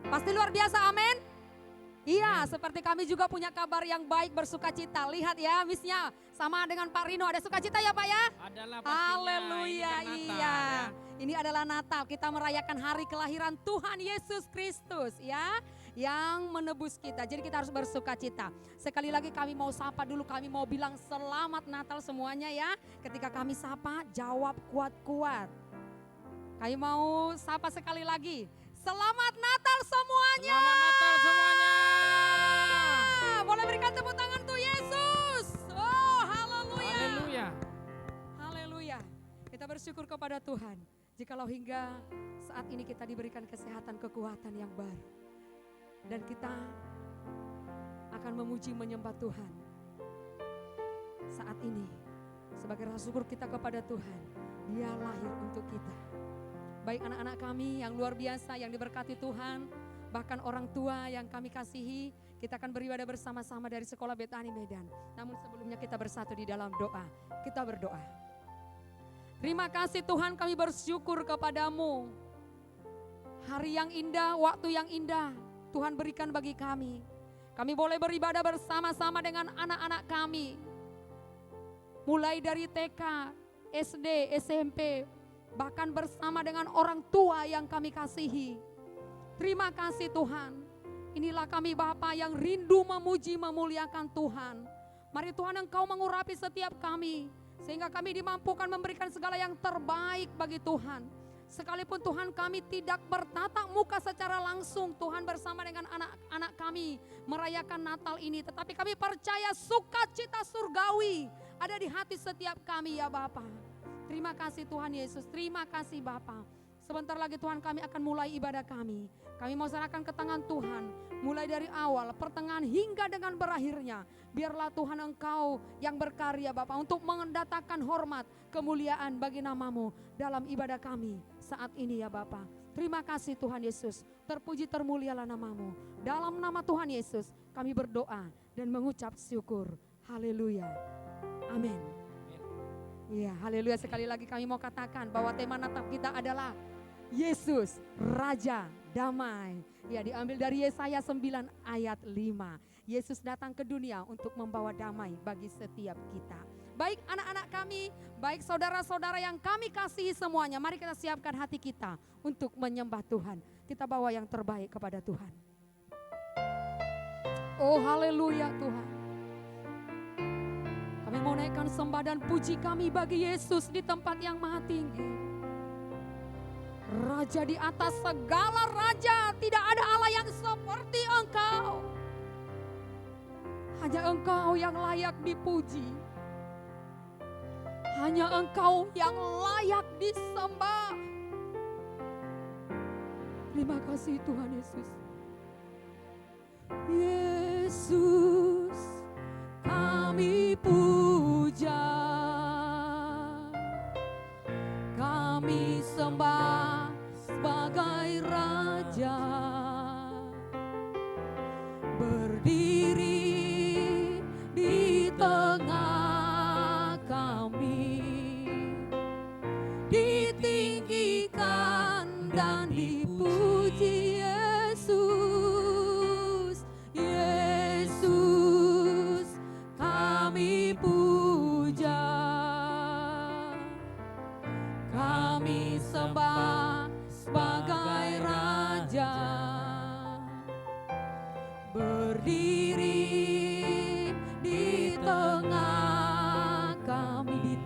Pasti luar biasa, amin. Iya, seperti kami juga punya kabar yang baik, bersuka cita. Lihat ya, misnya sama dengan Pak Rino, ada sukacita ya Pak ya? Adalah pastinya. Haleluya, Ini kan Natal, iya. ya. Ini adalah Natal, kita merayakan hari kelahiran Tuhan Yesus Kristus ya. Yang menebus kita, jadi kita harus bersuka cita. Sekali lagi kami mau sapa dulu, kami mau bilang selamat Natal semuanya ya. Ketika kami sapa, jawab kuat-kuat. Kami mau sapa sekali lagi. Selamat Natal semuanya. Selamat Natal semuanya. Boleh berikan tepuk tangan tuh Yesus. Oh, haleluya. Haleluya. Haleluya. Kita bersyukur kepada Tuhan. Jikalau hingga saat ini kita diberikan kesehatan, kekuatan yang baru. Dan kita akan memuji menyembah Tuhan. Saat ini sebagai rasa syukur kita kepada Tuhan. Dia lahir untuk kita. Baik anak-anak kami yang luar biasa yang diberkati Tuhan, bahkan orang tua yang kami kasihi, kita akan beribadah bersama-sama dari Sekolah Betani Medan. Namun sebelumnya kita bersatu di dalam doa. Kita berdoa. Terima kasih Tuhan, kami bersyukur kepadamu. Hari yang indah, waktu yang indah Tuhan berikan bagi kami. Kami boleh beribadah bersama-sama dengan anak-anak kami. Mulai dari TK, SD, SMP, bahkan bersama dengan orang tua yang kami kasihi. Terima kasih Tuhan. Inilah kami Bapa yang rindu memuji memuliakan Tuhan. Mari Tuhan Engkau mengurapi setiap kami, sehingga kami dimampukan memberikan segala yang terbaik bagi Tuhan. Sekalipun Tuhan kami tidak bertatap muka secara langsung, Tuhan bersama dengan anak-anak kami merayakan Natal ini. Tetapi kami percaya sukacita surgawi ada di hati setiap kami ya Bapa. Terima kasih Tuhan Yesus, terima kasih Bapa. Sebentar lagi Tuhan kami akan mulai ibadah kami. Kami mau serahkan ke tangan Tuhan. Mulai dari awal, pertengahan hingga dengan berakhirnya. Biarlah Tuhan Engkau yang berkarya Bapa untuk mendatangkan hormat, kemuliaan bagi namamu dalam ibadah kami saat ini ya Bapa. Terima kasih Tuhan Yesus, terpuji termulialah namamu. Dalam nama Tuhan Yesus kami berdoa dan mengucap syukur. Haleluya. Amin. Ya, haleluya. Sekali lagi kami mau katakan bahwa tema Natal kita adalah Yesus Raja Damai. Ya, diambil dari Yesaya 9 ayat 5. Yesus datang ke dunia untuk membawa damai bagi setiap kita. Baik anak-anak kami, baik saudara-saudara yang kami kasihi semuanya, mari kita siapkan hati kita untuk menyembah Tuhan. Kita bawa yang terbaik kepada Tuhan. Oh haleluya Tuhan. Kami mau naikkan sembah dan puji kami bagi Yesus di tempat yang maha tinggi. Raja di atas segala raja, tidak ada Allah yang seperti Engkau. Hanya Engkau yang layak dipuji. Hanya Engkau yang layak disembah. Terima kasih Tuhan Yesus. Yesus kami puja, kami sembah sebagai Raja, berdiri di tengah kami, ditinggikan dan dipuji Yesus. Yesus kami puja, kami sembah sebagai Raja, berdiri di tengah kami,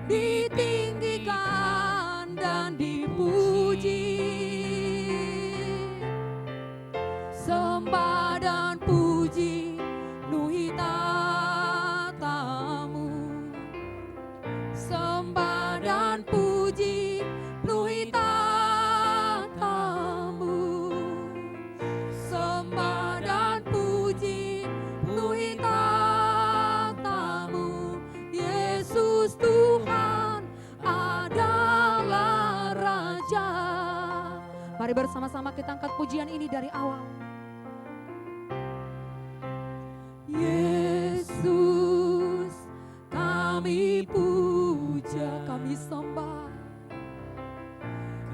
ditinggikan dan dipuji. Sembah dan puji penuhi tatamu. Sembah dan puji penuhi tatamu. Sembah dan puji penuhi tatamu. Yesus Tuhan adalah Raja. Mari bersama-sama kita angkat pujian ini dari awal. Yesus kami puja, kami sembah,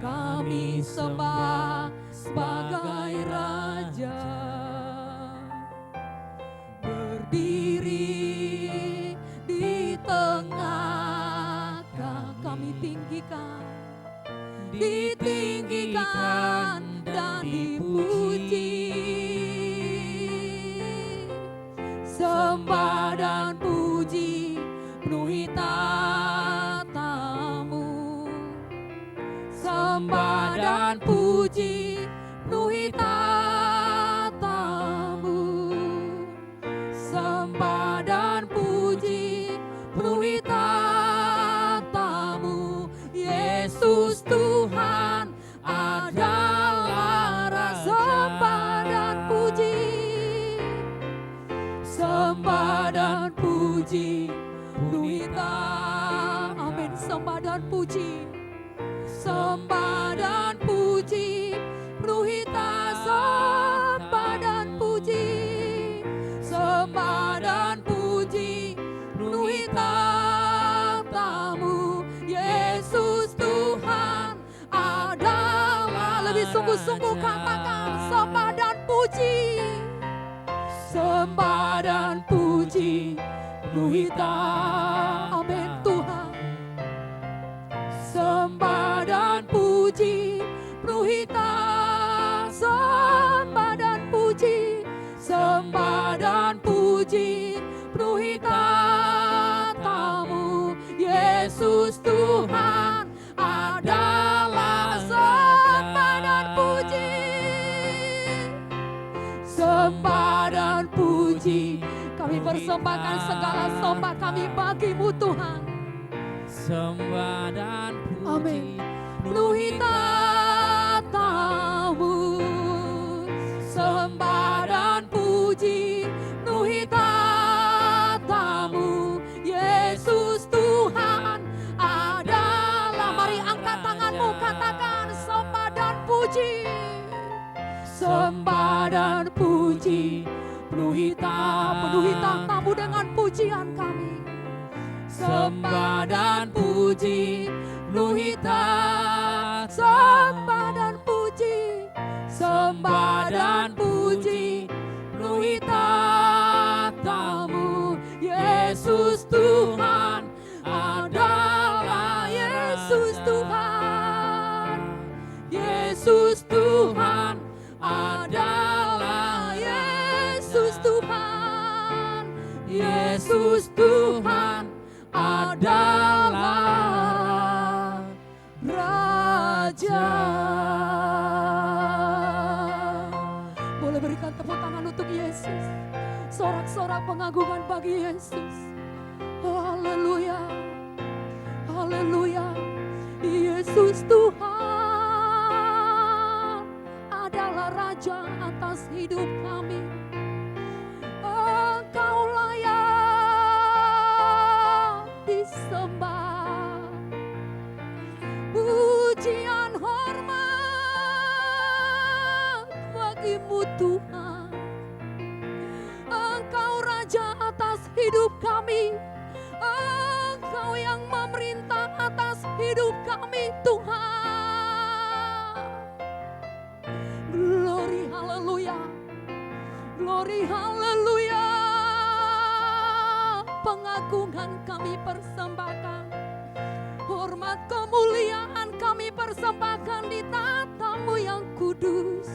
kami sembah sebagai Raja. Berdiri di tengah kami tinggikan, ditinggikan dan dipuji. Sembah dan puji penuhi tatamu. Sembah dan puji penuhi tatamu. Sembah dan puji penuhi tatamu. Yesus Tuhan adalah Raja. Sembah dan puji, sembah dan puji penuhi tatamu. Amin. Sembah dan puji, sembah dan puji penuhi tatamu. Sembah dan puji, sembah dan puji penuhi tatamu. Yesus Tuhan adalah. Lebih sungguh-sungguh katakan sembah dan puji, sembah dan puji penuhi tatamu. Amin Tuhan. Sembah dan puji penuhi tatamu. Sembah dan puji, sembah dan puji penuhi tatamu. Yesus Tuhan adalah. Sembah dan puji, sembah dan puji. Kami persembahkan segala sembah kami bagi-Mu Tuhan. Sembah dan Amin. puji Penuhi tatamu. Sembah dan puji penuhi tatamu. Yesus Tuhan adalah. Mari angkat tanganmu, katakan sembah dan puji. Sembah dan puji penuhi tatamu dengan pujian kami. Sembah dan puji penuhi tatamu. Sembah dan puji, sembah dan puji penuhi tatamu. Yesus Tuhan adalah. Yesus Tuhan, Yesus Tuhan adalah. Yesus Tuhan, Yesus Tuhan adalah Raja. Boleh berikan tepuk tangan untuk Yesus. Sorak-sorak pengagungan bagi Yesus. Haleluya, haleluya. Yesus Tuhan adalah Raja atas hidup kami. Engkau layak disembah, pujian hormat bagi-Mu Tuhan. Engkau Raja atas hidup kami, Engkau yang memerintah atas hidup kami Tuhan. Glory haleluya, glory haleluya. Pengagungan kami persembahkan, hormat kemuliaan kami persembahkan di tatamu yang kudus.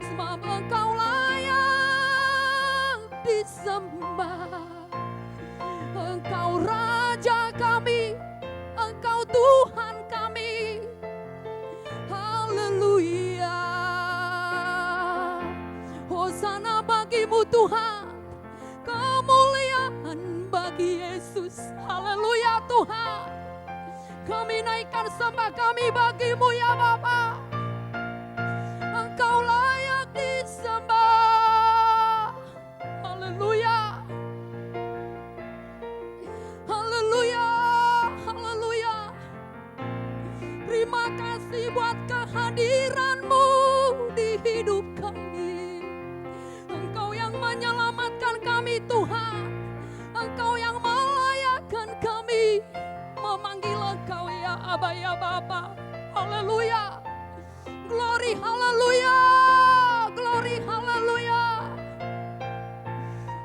Sebab Engkau layak disembah. Engkau Raja kami, Engkau Tuhan kami. Haleluya. Hosana bagi-Mu Tuhan, kemuliaan bagi Yesus. Haleluya Tuhan. Kami naikkan sembah kami bagi-Mu ya Bapa. Engkau layak disembah. Haleluya. Haleluya. Haleluya. Terima kasih buat kehadiran-Mu di hidup kami. Engkau yang menyelamatkan kami Tuhan. Engkau yang melayakkan kami. Memanggil Engkau ya Aba ya Bapa. haleluya. Glory, haleluya. Glory, haleluya.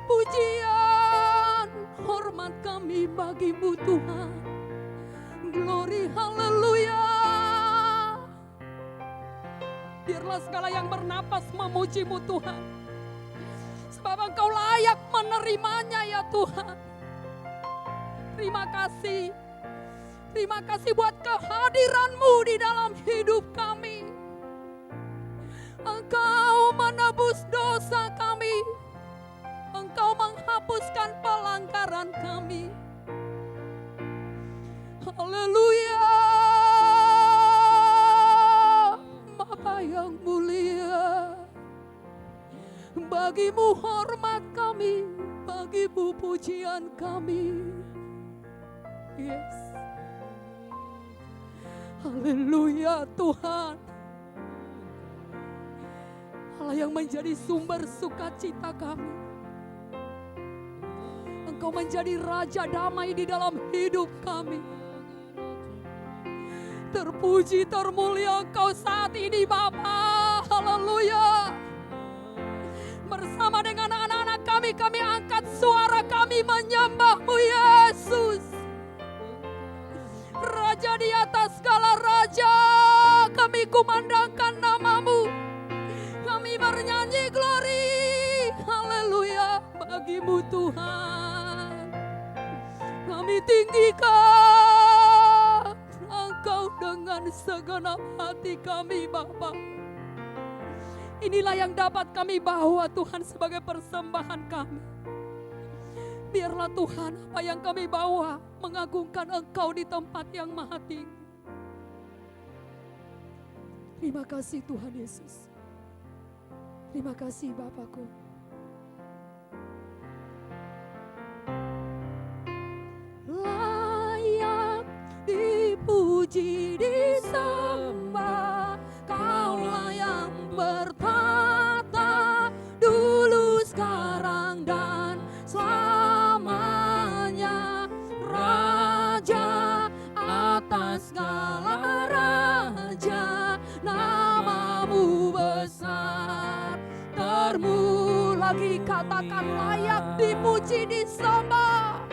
Pujian, hormat kami bagi-Mu Tuhan. Glory, haleluya. Biarlah segala yang bernapas memuji-Mu Tuhan. Sebab Engkau layak menerimanya ya Tuhan. Terima kasih. Terima kasih buat kehadiran-Mu di dalam hidup kami. Engkau menebus dosa kami. Engkau menghapuskan pelanggaran kami. Haleluya. Bapa yang mulia, bagi-Mu hormat kami, bagi-Mu pujian kami. Yes. Haleluya Tuhan. Allah yang menjadi sumber sukacita kami. Engkau menjadi Raja damai di dalam hidup kami. Terpuji, termulia Engkau saat ini Bapa. Haleluya. Bersama dengan anak-anak kami angkat suara kami menyembah-Mu Yesus. Raja di atas segala raja, kami kumandangkan nama-Mu. Kami bernyanyi glory, haleluya bagi-Mu Tuhan. Kami tinggikan Engkau dengan segenap hati kami Bapa. Inilah yang dapat kami bawa Tuhan sebagai persembahan kami. Biarlah Tuhan apa yang kami bawa mengagungkan Engkau di tempat yang maha tinggi. Terima kasih Tuhan Yesus. Terima kasih Bapakku. Layak dipuji, disembah, Kaulah yang bertata dulu, sekarang dan selamanya. Raja atas segala raja, nama-Mu besar. Lagi katakan layak dipuji, disembah.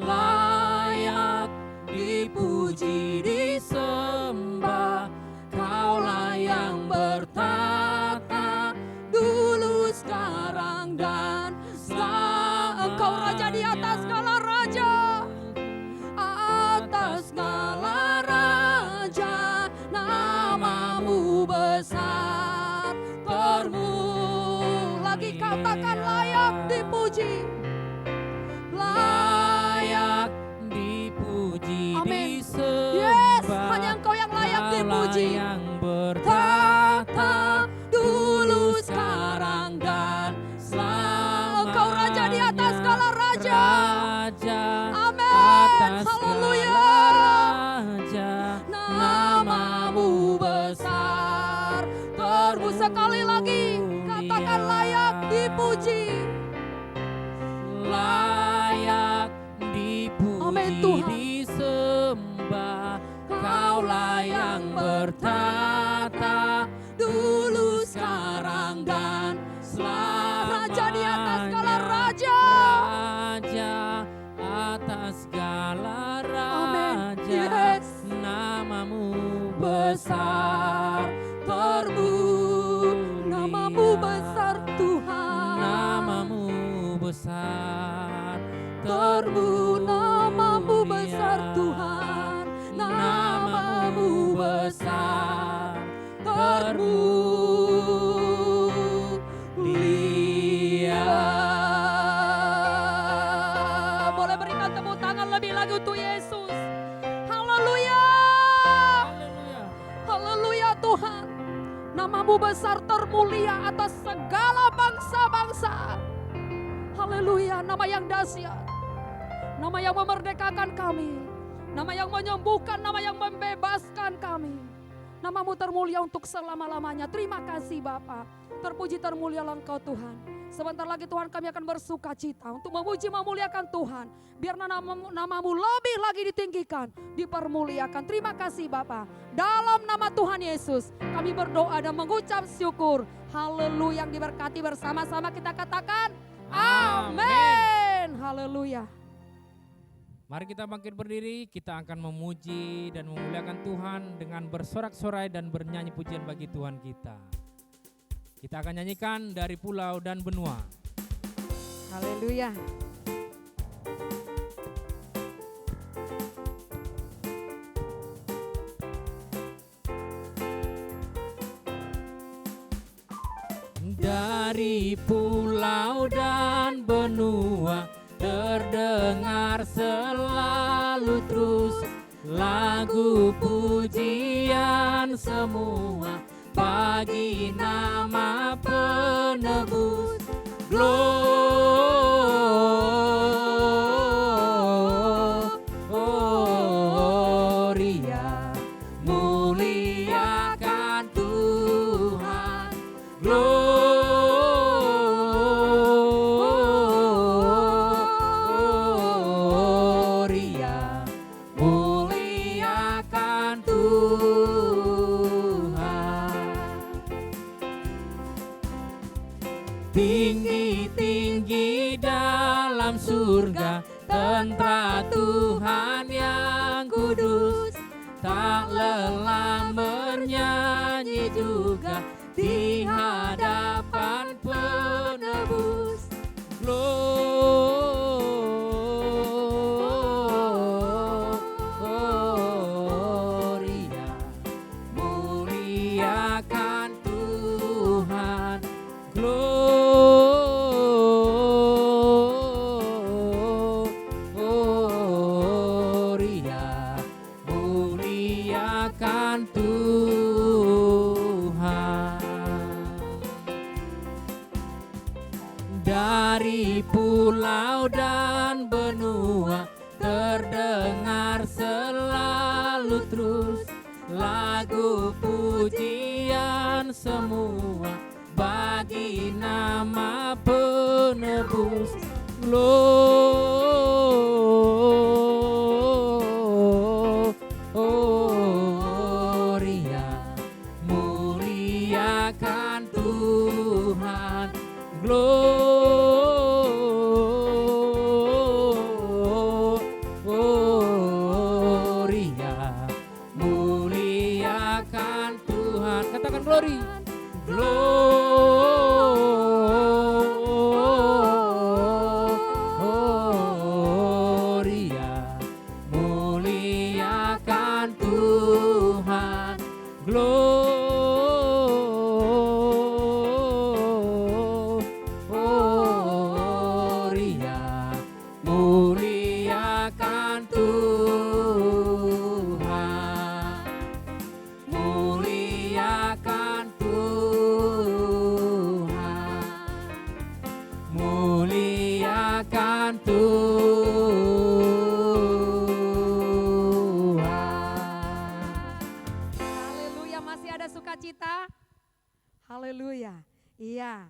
Layak dipuji, disembah, Kaulah yang bertata dulu, sekarang dan selamanya. Engkau Raja di atas segala raja, atas segala raja, nama-Mu besar. Lagi katakan layak dipuji. Layak dipuji, disembah. Yes, hanya Engkau yang layak dipuji. Yang bertata dulu, sekarang dan selamanya. Engkau Raja di atas segala raja. Amin. Haleluya. Nama-Mu besar. Terus sekali lagi katakan layak dipuji. Layak dipuji, amin, disembah, Kaulah yang bertata dulu, sekarang dan selamanya. Raja di atas segala raja. Raja atas segala raja. Yes. Nama-Mu besar. Nama-Mu besar Tuhan. Nama-Mu besar. Nama-Mu besar Tuhan. Nama-Mu besar. Termulia. Boleh berikan tepuk tangan lebih lagi untuk Yesus. Haleluya. Haleluya Tuhan. Nama-Mu besar termulia atas segala bangsa-bangsa. Haleluya, nama yang dahsyat. Nama yang memerdekakan kami. Nama yang menyembuhkan, nama yang membebaskan kami. Nama-Mu termulia untuk selama-lamanya. Terima kasih Bapa. Terpuji termulia Engkau Tuhan. Sebentar lagi Tuhan kami akan bersuka cita untuk memuji memuliakan Tuhan. Biar namamu lebih lagi ditinggikan, dipermuliakan. Terima kasih Bapa. Dalam nama Tuhan Yesus kami berdoa dan mengucap syukur. Haleluya, yang diberkati bersama-sama kita katakan amin. Haleluya. Mari kita bangkit berdiri, kita akan memuji dan memuliakan Tuhan dengan bersorak-sorai dan bernyanyi pujian bagi Tuhan kita. Kita akan nyanyikan dari pulau dan benua. Haleluya. Dari pulau dan benua terdengar selalu terus lagu pujian semua bagi nama penebus. Gloria, muliakan Tuhan. Gloria, muliakan Tuhan. Tinggi-tinggi dalam surga, tentara Tuhan yang kudus, tak lelah bernyanyi juga di hadapan penebus. Gloria, muliakan Tuhan. Gloria, muliakan Tuhan. Dari pulau dan benua terdengar selalu terus lagu pujian semua bagi nama penebus. Gloria, muliakan Tuhan. Gloria, muliakan Tuhan. Katakan glory. Gloria, muliakan Tuhan. Gloria, muliakan Tuhan. Muliakan Tuhan. Muliakan Tuhan. Haleluya, masih ada sukacita. Haleluya. Iya.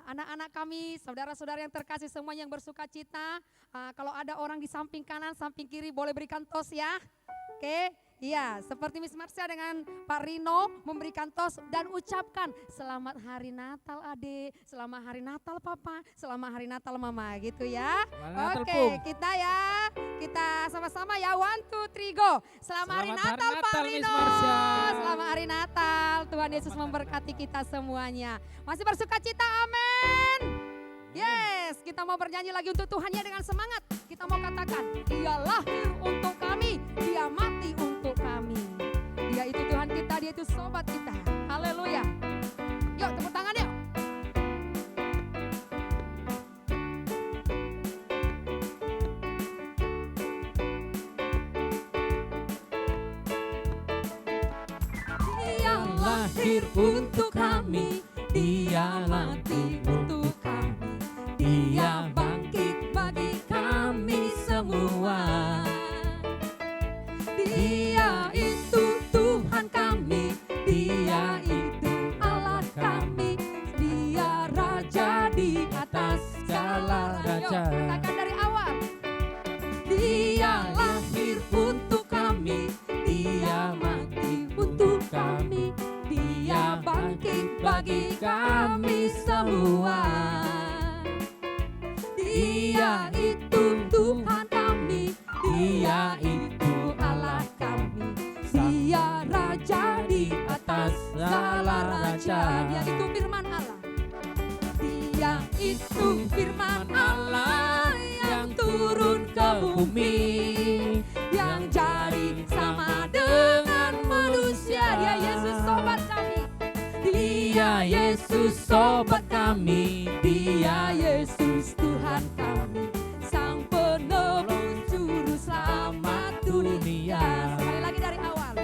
Anak-anak kami, saudara-saudara yang terkasih semua yang bersuka cita, kalau ada orang di samping kanan, samping kiri boleh berikan tos ya. Oke, iya, seperti Miss Marsha dengan Pak Rino memberikan tos dan ucapkan selamat hari Natal Ade, selamat hari Natal Papa, selamat hari Natal Mama gitu ya. Selamat Natal, Oke, Pum. kita ya, kita sama-sama ya, 1, 2, 3, go. Selamat hari Natal Pak Miss Rino, Marsha. selamat hari Natal, Tuhan Yesus memberkati kita semuanya. Masih bersuka cita, amin. Yes, kita mau bernyanyi lagi untuk Tuhan ya dengan semangat. Kita mau katakan, Dia lahir untuk kami, Dia mati untuk kami. Dia itu Tuhan kita, Dia itu sobat kita. Haleluya. Yuk tepuk tangan yuk. Dia lahir untuk kami, Dia mati untuk kami, Dia bangkit bagi kami semua. Dia itu Tuhan kami, Dia itu Allah kami, Dia Raja di raja. Katakan dari awal. Dia lahir untuk kami, Dia mati untuk kami, Dia bangkit bagi kami semua. Dia itu Tuhan kami, Dia itu Allah kami, Dia Raja di atas segala raja. Dia itu firman Allah. Dia itu firman Allah yang turun ke bumi, yang jadi sama dengan manusia. Dia Yesus sobat kami, Dia Yesus sobat kami, Dia Yesus Tuhan kami, Sang penebus juru selamat dunia. Sekali lagi dari awal.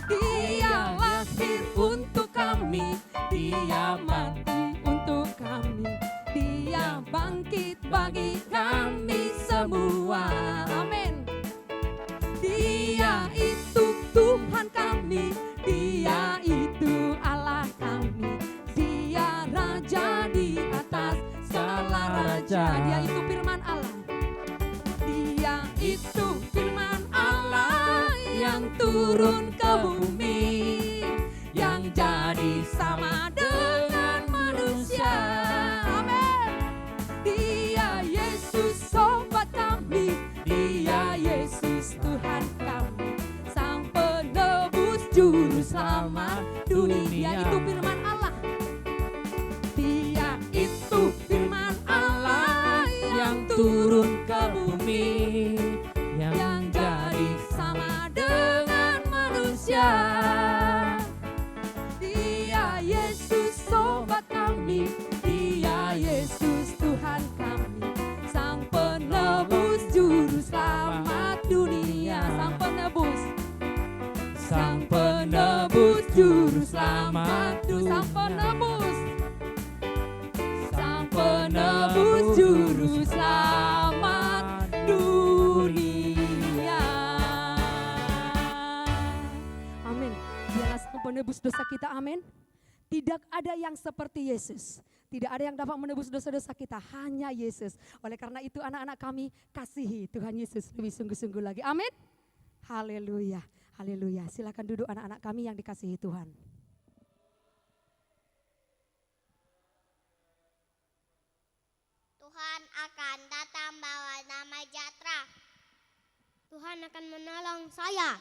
Dia lahir untuk kami, Dia mati untuk kami, Dia bangkit bagi kami semua. Amin. Dia itu Tuhan kami, Dia itu Allah kami, Dia Raja di atas segala raja. Dia itu firman Allah. Dia itu firman Allah yang turun ke bumi, yang jadi sama dengan manusia. Amin. Dia Yesus sobat kami, Dia Yesus Tuhan kami, Sang penebus juru selamat dunia. Dia itu firman Allah. Dia itu firman Allah yang turun ke bumi, yang jadi sama dengan manusia. Dia Yesus sobat kami, Dia Yesus Tuhan kami, Sang penebus juru selamat dunia. Sang penebus, Sang penebus juru selamat dunia. Sang penebus, Sang penebus juru selamat dunia. Amin. Dialah Sang penebus dosa kita. Amin. Tidak ada yang seperti Yesus. Tidak ada yang dapat menebus dosa-dosa kita, hanya Yesus. Oleh karena itu anak-anak kami kasihi Tuhan Yesus lebih sungguh-sungguh lagi. Amin. Haleluya. Haleluya. Silakan duduk anak-anak kami yang dikasihi Tuhan. Tuhan akan datang bawa damai sejahtera. Tuhan akan menolong saya.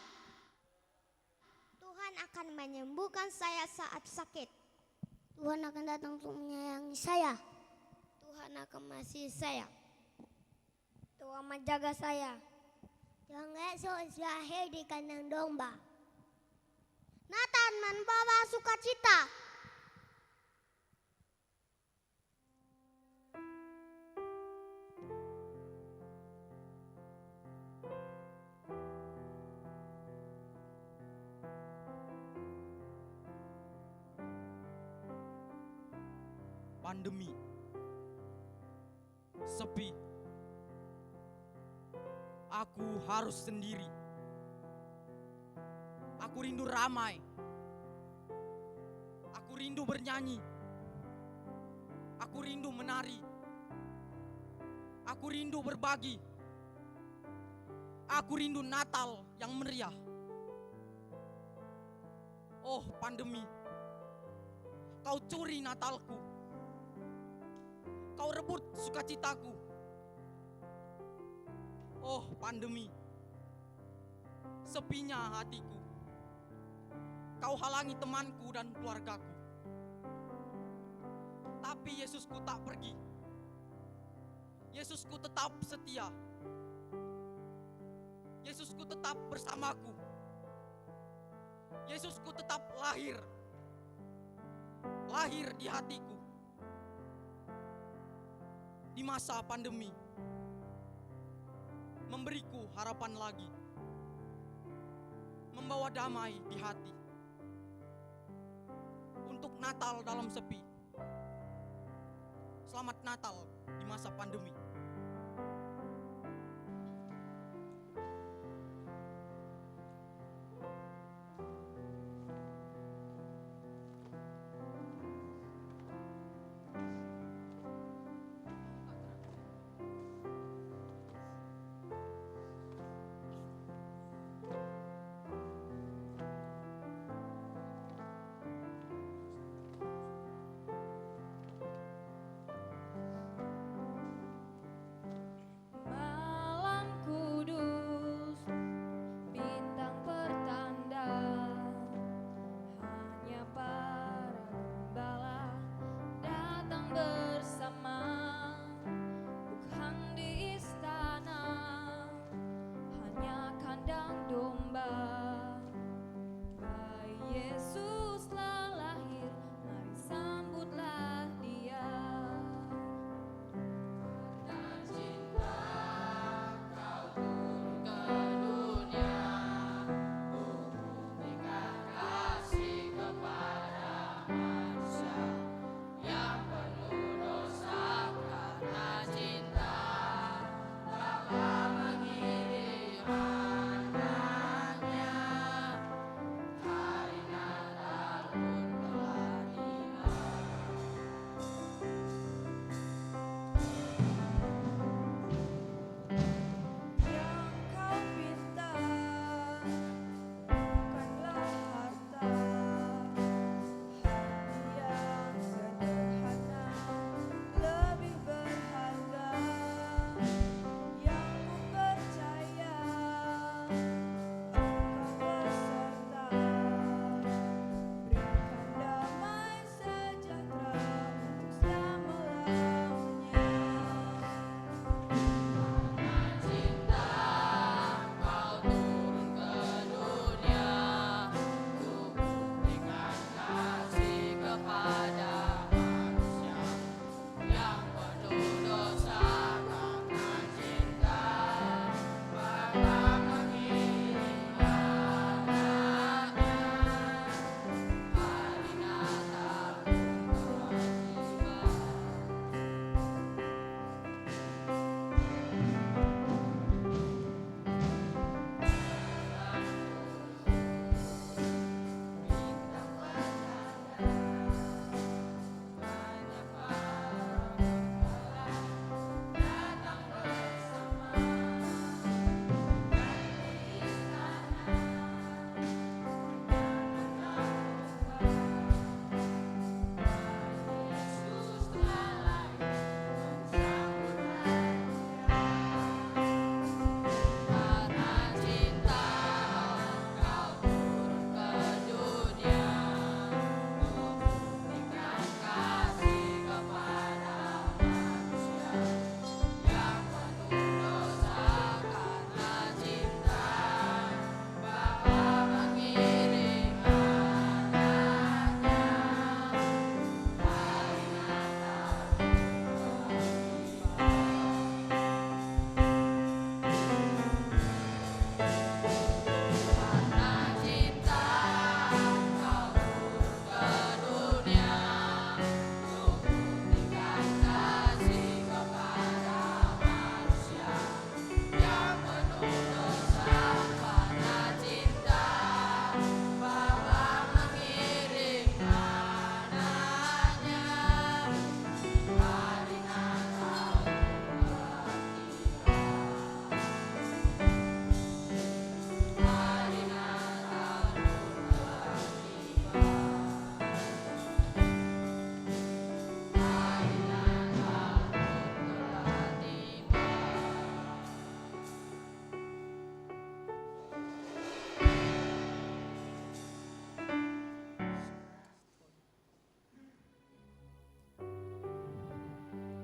Tuhan akan menyembuhkan saya saat sakit. Tuhan akan datang untuk menyayangi saya. Tuhan akan mengasihi saya. Tuhan menjaga saya. Tuhan Yesus lahir di kandang domba. Natal membawa sukacita. Pandemi, sepi, aku harus sendiri. Aku rindu ramai, aku rindu bernyanyi, aku rindu menari, aku rindu berbagi, aku rindu Natal yang meriah. Oh pandemi, kau curi Natalku, kau rebut sukacitaku. Oh pandemi, sepinya hatiku, kau halangi temanku dan keluargaku. Tapi Yesusku tak pergi, Yesusku tetap setia, Yesusku tetap bersamaku, Yesusku tetap lahir di hatiku. Di masa pandemi, memberiku harapan lagi, membawa damai di hati, untuk Natal dalam sepi. Selamat Natal di masa pandemi.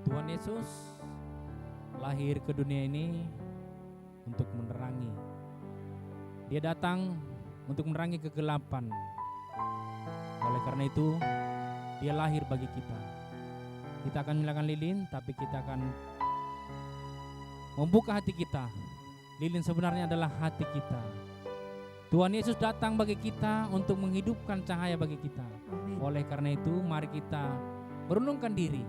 Tuhan Yesus lahir ke dunia ini untuk menerangi. Dia datang untuk menerangi kegelapan. Oleh karena itu, dia lahir bagi kita. Kita akan menyalakan lilin, tapi kita akan membuka hati kita. Lilin sebenarnya adalah hati kita. Tuhan Yesus datang bagi kita untuk menghidupkan cahaya bagi kita. Amin. Oleh karena itu, mari kita merenungkan diri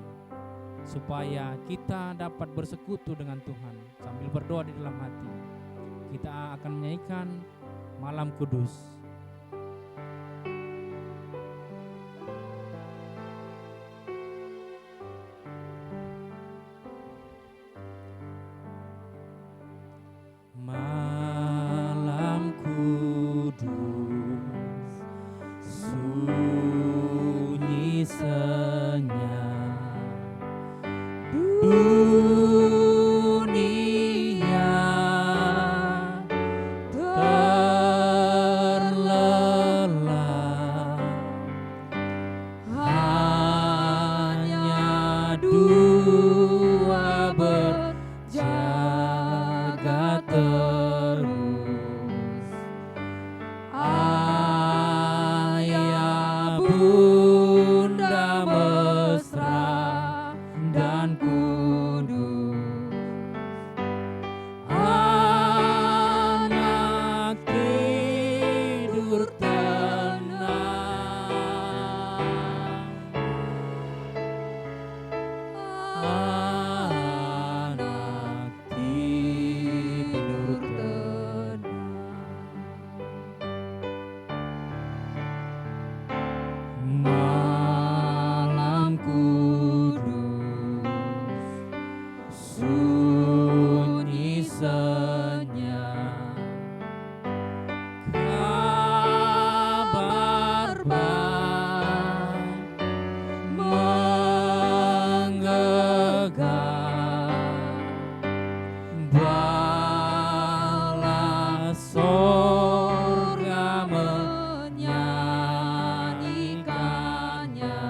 supaya kita dapat bersekutu dengan Tuhan sambil berdoa di dalam hati. Kita akan menyanyikan Malam Kudus. Malam kudus, sunyi senyap, dunia terlelap, hanya dua berjaga terus, ayah bunda mesra dan kudus, anak tidur tenang, anak tidur tenang. Malam kudus, sunyi senyap, kabar baik menggegam, bala sorga menyanyikannya,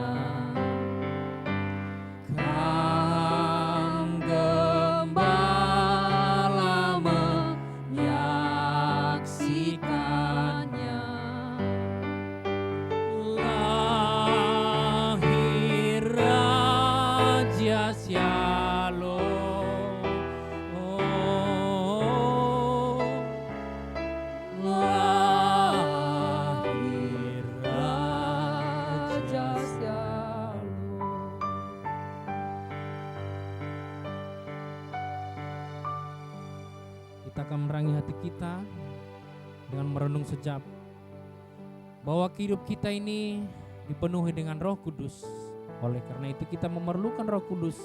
kam gembala menyaksikannya, lahir Raja Shalom, lahir Raja Shalom. Kita akan menerangi hati kita dengan merenung sekejap bahwa hidup kita ini dipenuhi dengan Roh Kudus. Oleh karena itu kita memerlukan Roh Kudus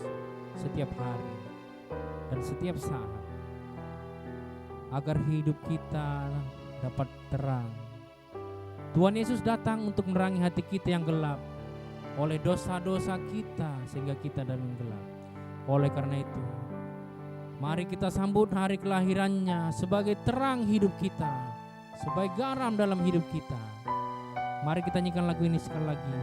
setiap hari dan setiap saat agar hidup kita dapat terang. Tuhan Yesus datang untuk menerangi hati kita yang gelap oleh dosa-dosa kita sehingga kita dalam gelap. Oleh karena itu, mari kita sambut hari kelahirannya sebagai terang hidup kita, sebagai garam dalam hidup kita. Mari kita nyanyikan lagu ini sekali lagi.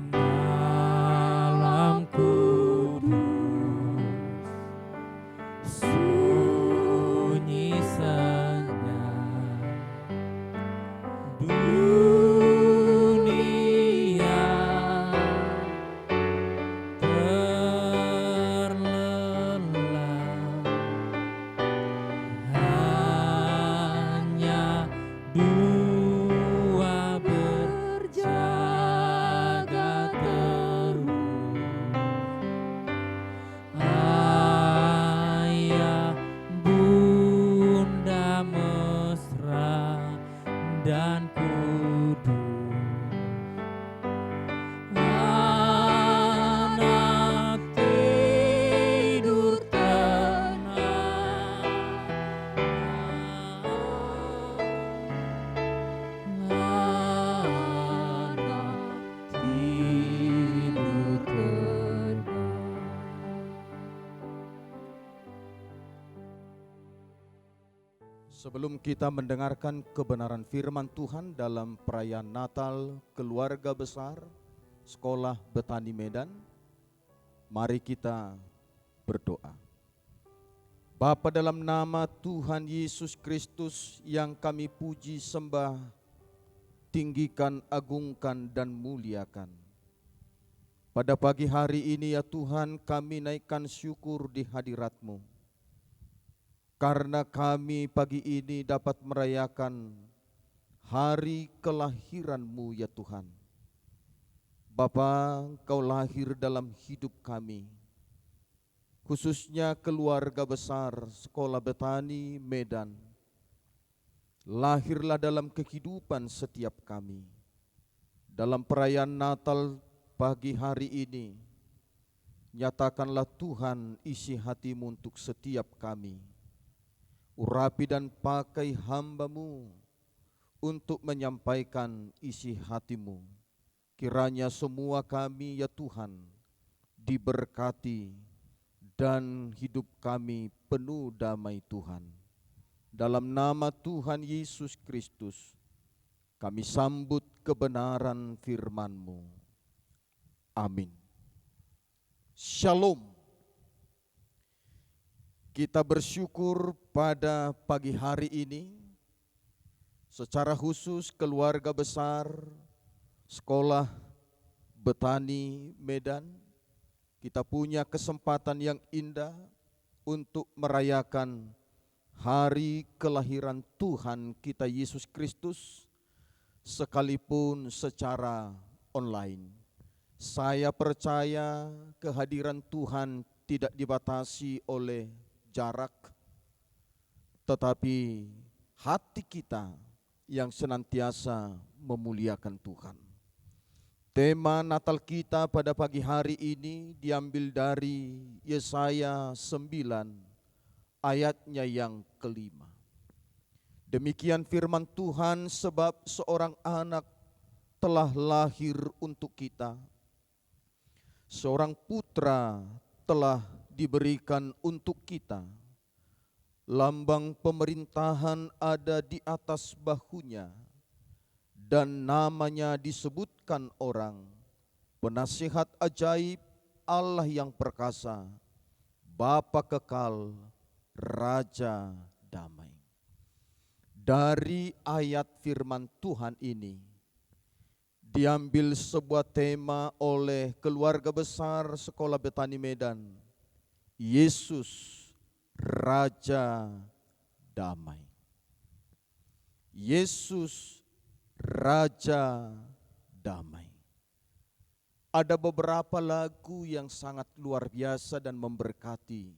Malam kudus, sunyi senyap, dunia Sebelum kita mendengarkan kebenaran firman Tuhan dalam perayaan Natal keluarga besar Sekolah Betani Medan, mari kita berdoa. Bapa, dalam nama Tuhan Yesus Kristus yang kami puji, sembah, tinggikan, agungkan, dan muliakan. Pada pagi hari ini ya Tuhan, kami naikkan syukur di hadirat-Mu. Karena kami pagi ini dapat merayakan hari kelahiran-Mu ya Tuhan. Bapa, Engkau lahir dalam hidup kami, khususnya keluarga besar Sekolah Betani Medan. Lahirlah dalam kehidupan setiap kami. Dalam perayaan Natal pagi hari ini, nyatakanlah Tuhan isi hati-Mu untuk setiap kami. Urapi dan pakai hamba-Mu untuk menyampaikan isi hati-Mu. Kiranya semua kami ya Tuhan diberkati dan hidup kami penuh damai Tuhan. Dalam nama Tuhan Yesus Kristus kami sambut kebenaran firman-Mu. Amin. Shalom. Kita bersyukur pada pagi hari ini, secara khusus keluarga besar Sekolah Betani Medan, kita punya kesempatan yang indah untuk merayakan hari kelahiran Tuhan kita Yesus Kristus, sekalipun secara online. Saya percaya kehadiran Tuhan tidak dibatasi oleh jarak, tetapi hati kita yang senantiasa memuliakan Tuhan. Tema Natal kita pada pagi hari ini diambil dari Yesaya 9 ayatnya yang kelima. Demikian firman Tuhan, sebab seorang anak telah lahir untuk kita, seorang putra telah diberikan untuk kita. Lambang pemerintahan ada di atas bahunya, dan namanya disebutkan orang, Penasihat Ajaib, Allah yang perkasa, Bapa kekal, Raja damai. Dari ayat firman Tuhan ini diambil sebuah tema oleh keluarga besar Sekolah Betani Medan, Yesus Raja damai. Yesus Raja damai. Ada beberapa lagu yang sangat luar biasa dan memberkati,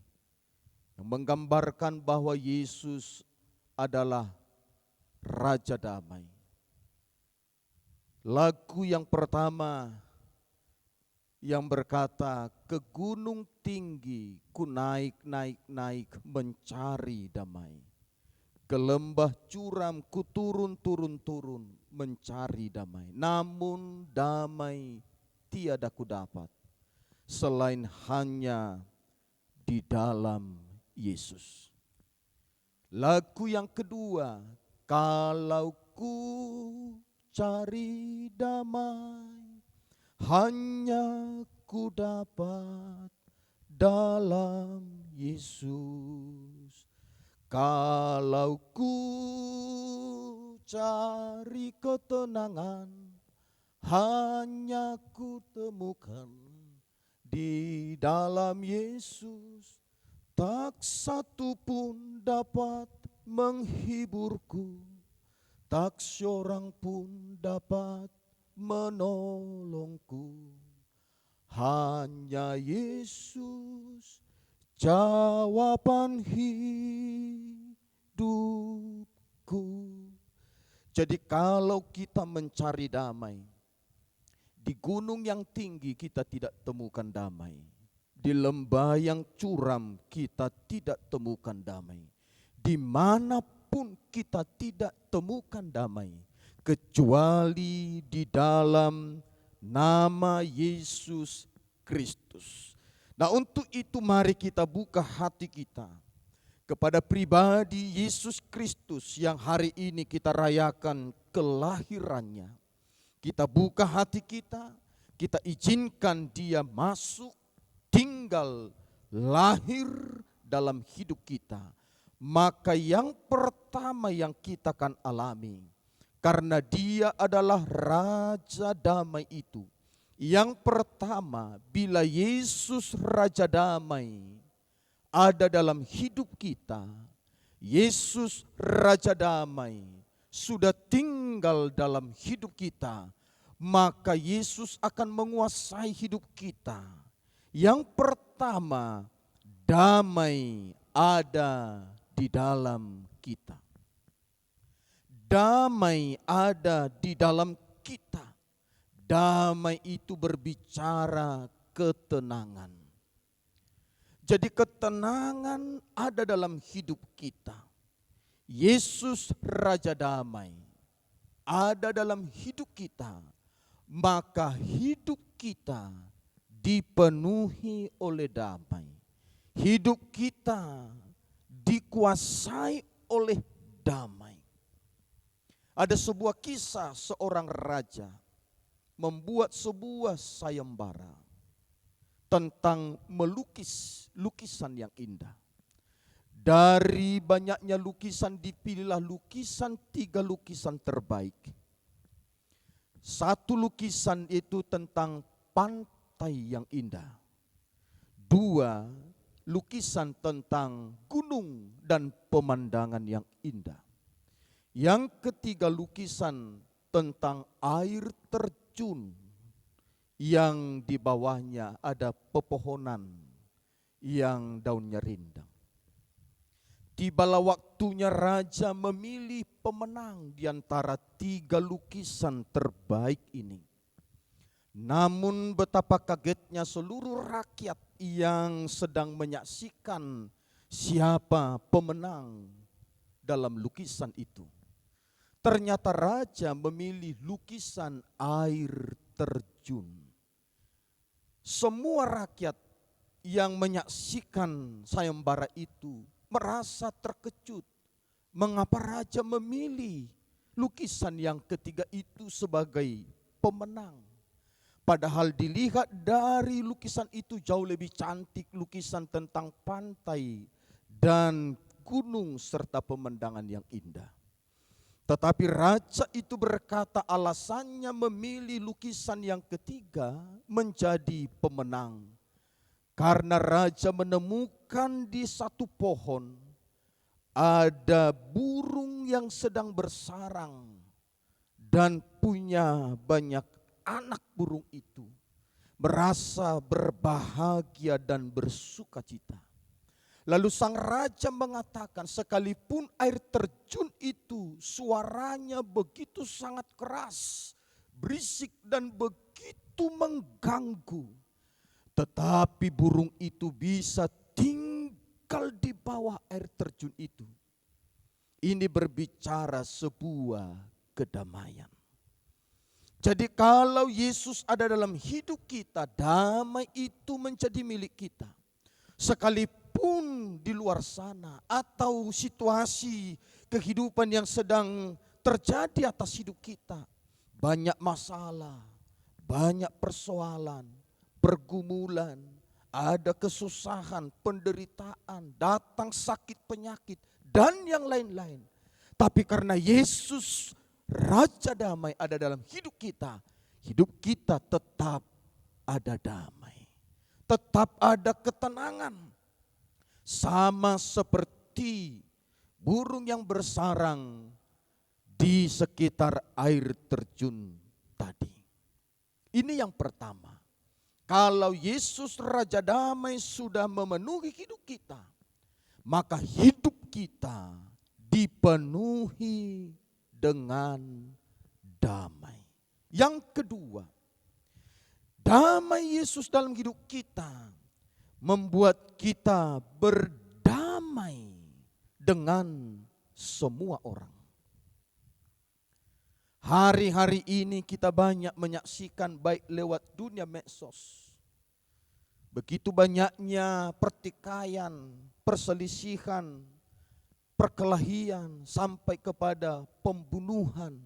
yang menggambarkan bahwa Yesus adalah Raja damai. Lagu yang pertama yang berkata, ke gunung tinggi ku naik mencari damai. Ke lembah curam ku turun mencari damai. Namun damai tiada ku dapat selain hanya di dalam Yesus. Lagu yang kedua, kalau ku cari damai hanya ku dapat dalam Yesus. Kalau ku cari ketenangan hanya ku temukan di dalam Yesus. Tak satu pun dapat menghiburku, tak seorang pun dapat menolongku. Hanya Yesus jawaban hidupku. Jadi kalau kita mencari damai, di gunung yang tinggi kita tidak temukan damai, di lembah yang curam kita tidak temukan damai, dimanapun kita tidak temukan damai, kecuali di dalam nama Yesus Kristus. Nah, untuk itu mari kita buka hati kita kepada pribadi Yesus Kristus yang hari ini kita rayakan kelahirannya. Kita buka hati kita izinkan dia masuk, tinggal, lahir dalam hidup kita. Maka yang pertama yang kita akan alami, karena dia adalah Raja Damai itu. Yang pertama, bila Yesus Raja Damai ada dalam hidup kita, Yesus Raja Damai sudah tinggal dalam hidup kita, maka Yesus akan menguasai hidup kita. Yang pertama, damai ada di dalam kita. Damai ada di dalam kita. Damai itu berbicara ketenangan. Jadi ketenangan ada dalam hidup kita. Yesus Raja Damai ada dalam hidup kita. Maka hidup kita dipenuhi oleh damai. Hidup kita dikuasai oleh damai. Ada sebuah kisah seorang raja membuat sebuah sayembara tentang melukis lukisan yang indah. Dari banyaknya lukisan dipilihlah lukisan 3 lukisan terbaik. Satu lukisan itu tentang pantai yang indah. 2 lukisan tentang gunung dan pemandangan yang indah. Yang ketiga lukisan tentang air terjun yang di bawahnya ada pepohonan yang daunnya rindang. Tibalah waktunya raja memilih pemenang di antara 3 lukisan terbaik ini. Namun betapa kagetnya seluruh rakyat yang sedang menyaksikan siapa pemenang dalam lukisan itu. Ternyata raja memilih lukisan air terjun. Semua rakyat yang menyaksikan sayembara itu merasa terkejut. Mengapa raja memilih lukisan yang ketiga itu sebagai pemenang? Padahal dilihat dari lukisan itu jauh lebih cantik, lukisan tentang pantai dan gunung serta pemandangan yang indah. Tetapi raja itu berkata alasannya memilih lukisan yang ketiga menjadi pemenang. Karena raja menemukan di satu pohon ada burung yang sedang bersarang dan punya banyak anak burung itu. Merasa berbahagia dan bersukacita. Lalu sang raja mengatakan sekalipun air terjun itu suaranya begitu sangat keras, berisik dan begitu mengganggu. Tetapi burung itu bisa tinggal di bawah air terjun itu. Ini berbicara sebuah kedamaian. Jadi kalau Yesus ada dalam hidup kita, damai itu menjadi milik kita. Sekalipun di luar sana atau situasi kehidupan yang sedang terjadi atas hidup kita, banyak masalah, banyak persoalan, pergumulan, ada kesusahan, penderitaan, datang sakit penyakit dan yang lain-lain. Tapi karena Yesus Raja Damai ada dalam hidup kita tetap ada damai. Tetap ada ketenangan. Sama seperti burung yang bersarang di sekitar air terjun tadi. Ini yang pertama. Kalau Yesus Raja Damai sudah memenuhi hidup kita, maka hidup kita dipenuhi dengan damai. Yang kedua, damai Yesus dalam hidup kita membuat kita berdamai dengan semua orang. Hari-hari ini kita banyak menyaksikan baik lewat dunia medsos. Begitu banyaknya pertikaian, perselisihan, perkelahian sampai kepada pembunuhan.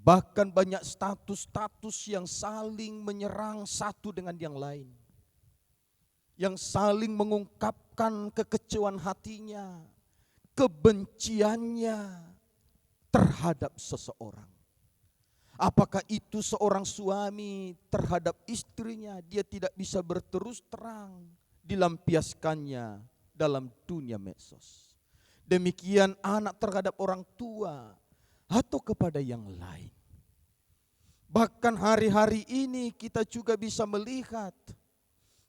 Bahkan banyak status-status yang saling menyerang satu dengan yang lain. Yang saling mengungkapkan kekecewaan hatinya, kebenciannya terhadap seseorang. Apakah itu seorang suami terhadap istrinya, dia tidak bisa berterus terang, dilampiaskannya dalam dunia medsos. Demikian anak terhadap orang tua atau kepada yang lain. Bahkan hari-hari ini kita juga bisa melihat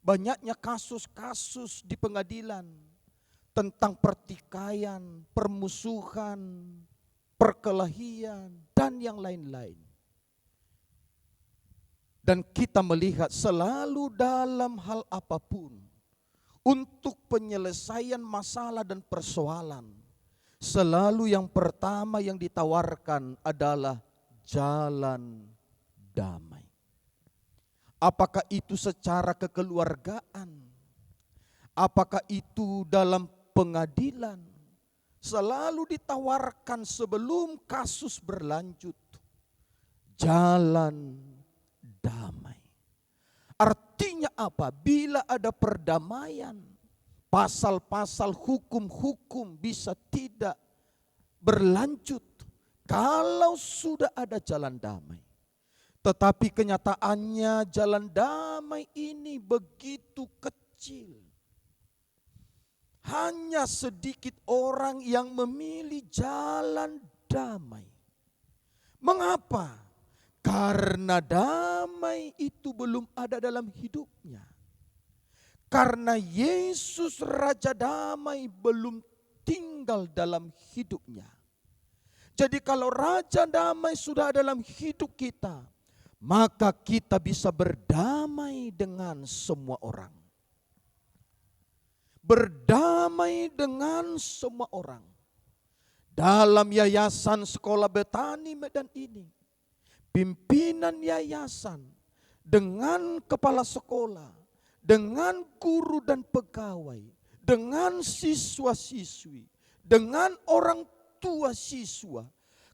banyaknya kasus-kasus di pengadilan tentang pertikaian, permusuhan, perkelahian, dan yang lain-lain. Dan kita melihat selalu dalam hal apapun, untuk penyelesaian masalah dan persoalan, selalu yang pertama yang ditawarkan adalah jalan damai. Apakah itu secara kekeluargaan, apakah itu dalam pengadilan, selalu ditawarkan sebelum kasus berlanjut, jalan damai. Artinya apa? Bila ada perdamaian, pasal-pasal hukum-hukum bisa tidak berlanjut kalau sudah ada jalan damai. Tetapi kenyataannya jalan damai ini begitu kecil. Hanya sedikit orang yang memilih jalan damai. Mengapa? Karena damai itu belum ada dalam hidupnya. Karena Yesus Raja Damai belum tinggal dalam hidupnya. Jadi kalau Raja Damai sudah dalam hidup kita, maka kita bisa berdamai dengan semua orang. Berdamai dengan semua orang. Dalam yayasan sekolah Betani Medan ini, pimpinan yayasan dengan kepala sekolah, dengan guru dan pegawai, dengan siswa-siswi, dengan orang tua siswa,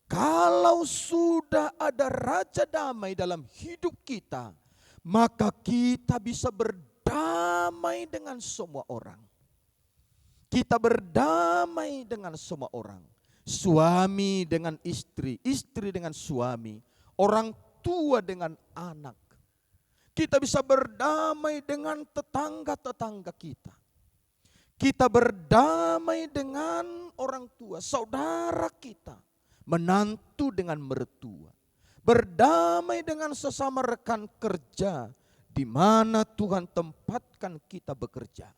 kalau sudah ada Raja Damai dalam hidup kita, maka kita bisa berdamai dengan semua orang. Kita berdamai dengan semua orang. Suami dengan istri, istri dengan suami, orang tua dengan anak. Kita bisa berdamai dengan tetangga-tetangga kita. Kita berdamai dengan orang tua, saudara kita, menantu dengan mertua. Berdamai dengan sesama rekan kerja di mana Tuhan tempatkan kita bekerja.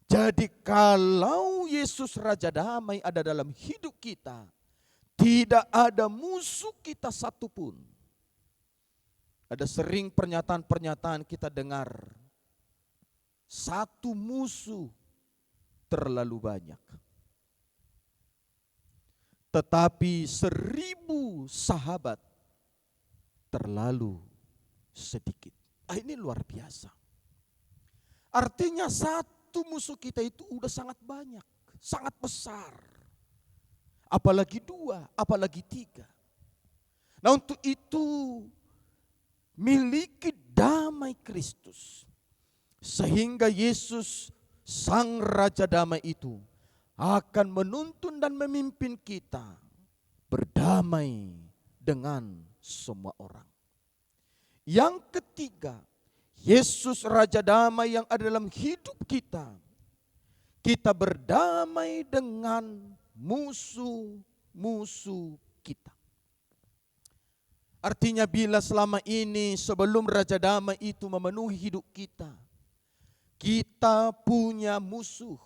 Jadi kalau Yesus Raja Damai ada dalam hidup kita, tidak ada musuh kita satupun. Ada sering pernyataan-pernyataan kita dengar, satu musuh terlalu banyak. Tetapi 1000 sahabat terlalu sedikit. Ini luar biasa. Artinya satu musuh kita itu udah sangat banyak, sangat besar. Apalagi 2, apalagi 3. Nah untuk itu miliki damai Kristus. Sehingga Yesus Sang Raja Damai itu akan menuntun dan memimpin kita berdamai dengan semua orang. Yang ketiga, Yesus Raja Damai yang ada dalam hidup kita. Kita berdamai dengan musuh-musuh kita. Artinya bila selama ini sebelum Raja Damai itu memenuhi hidup kita, kita punya musuh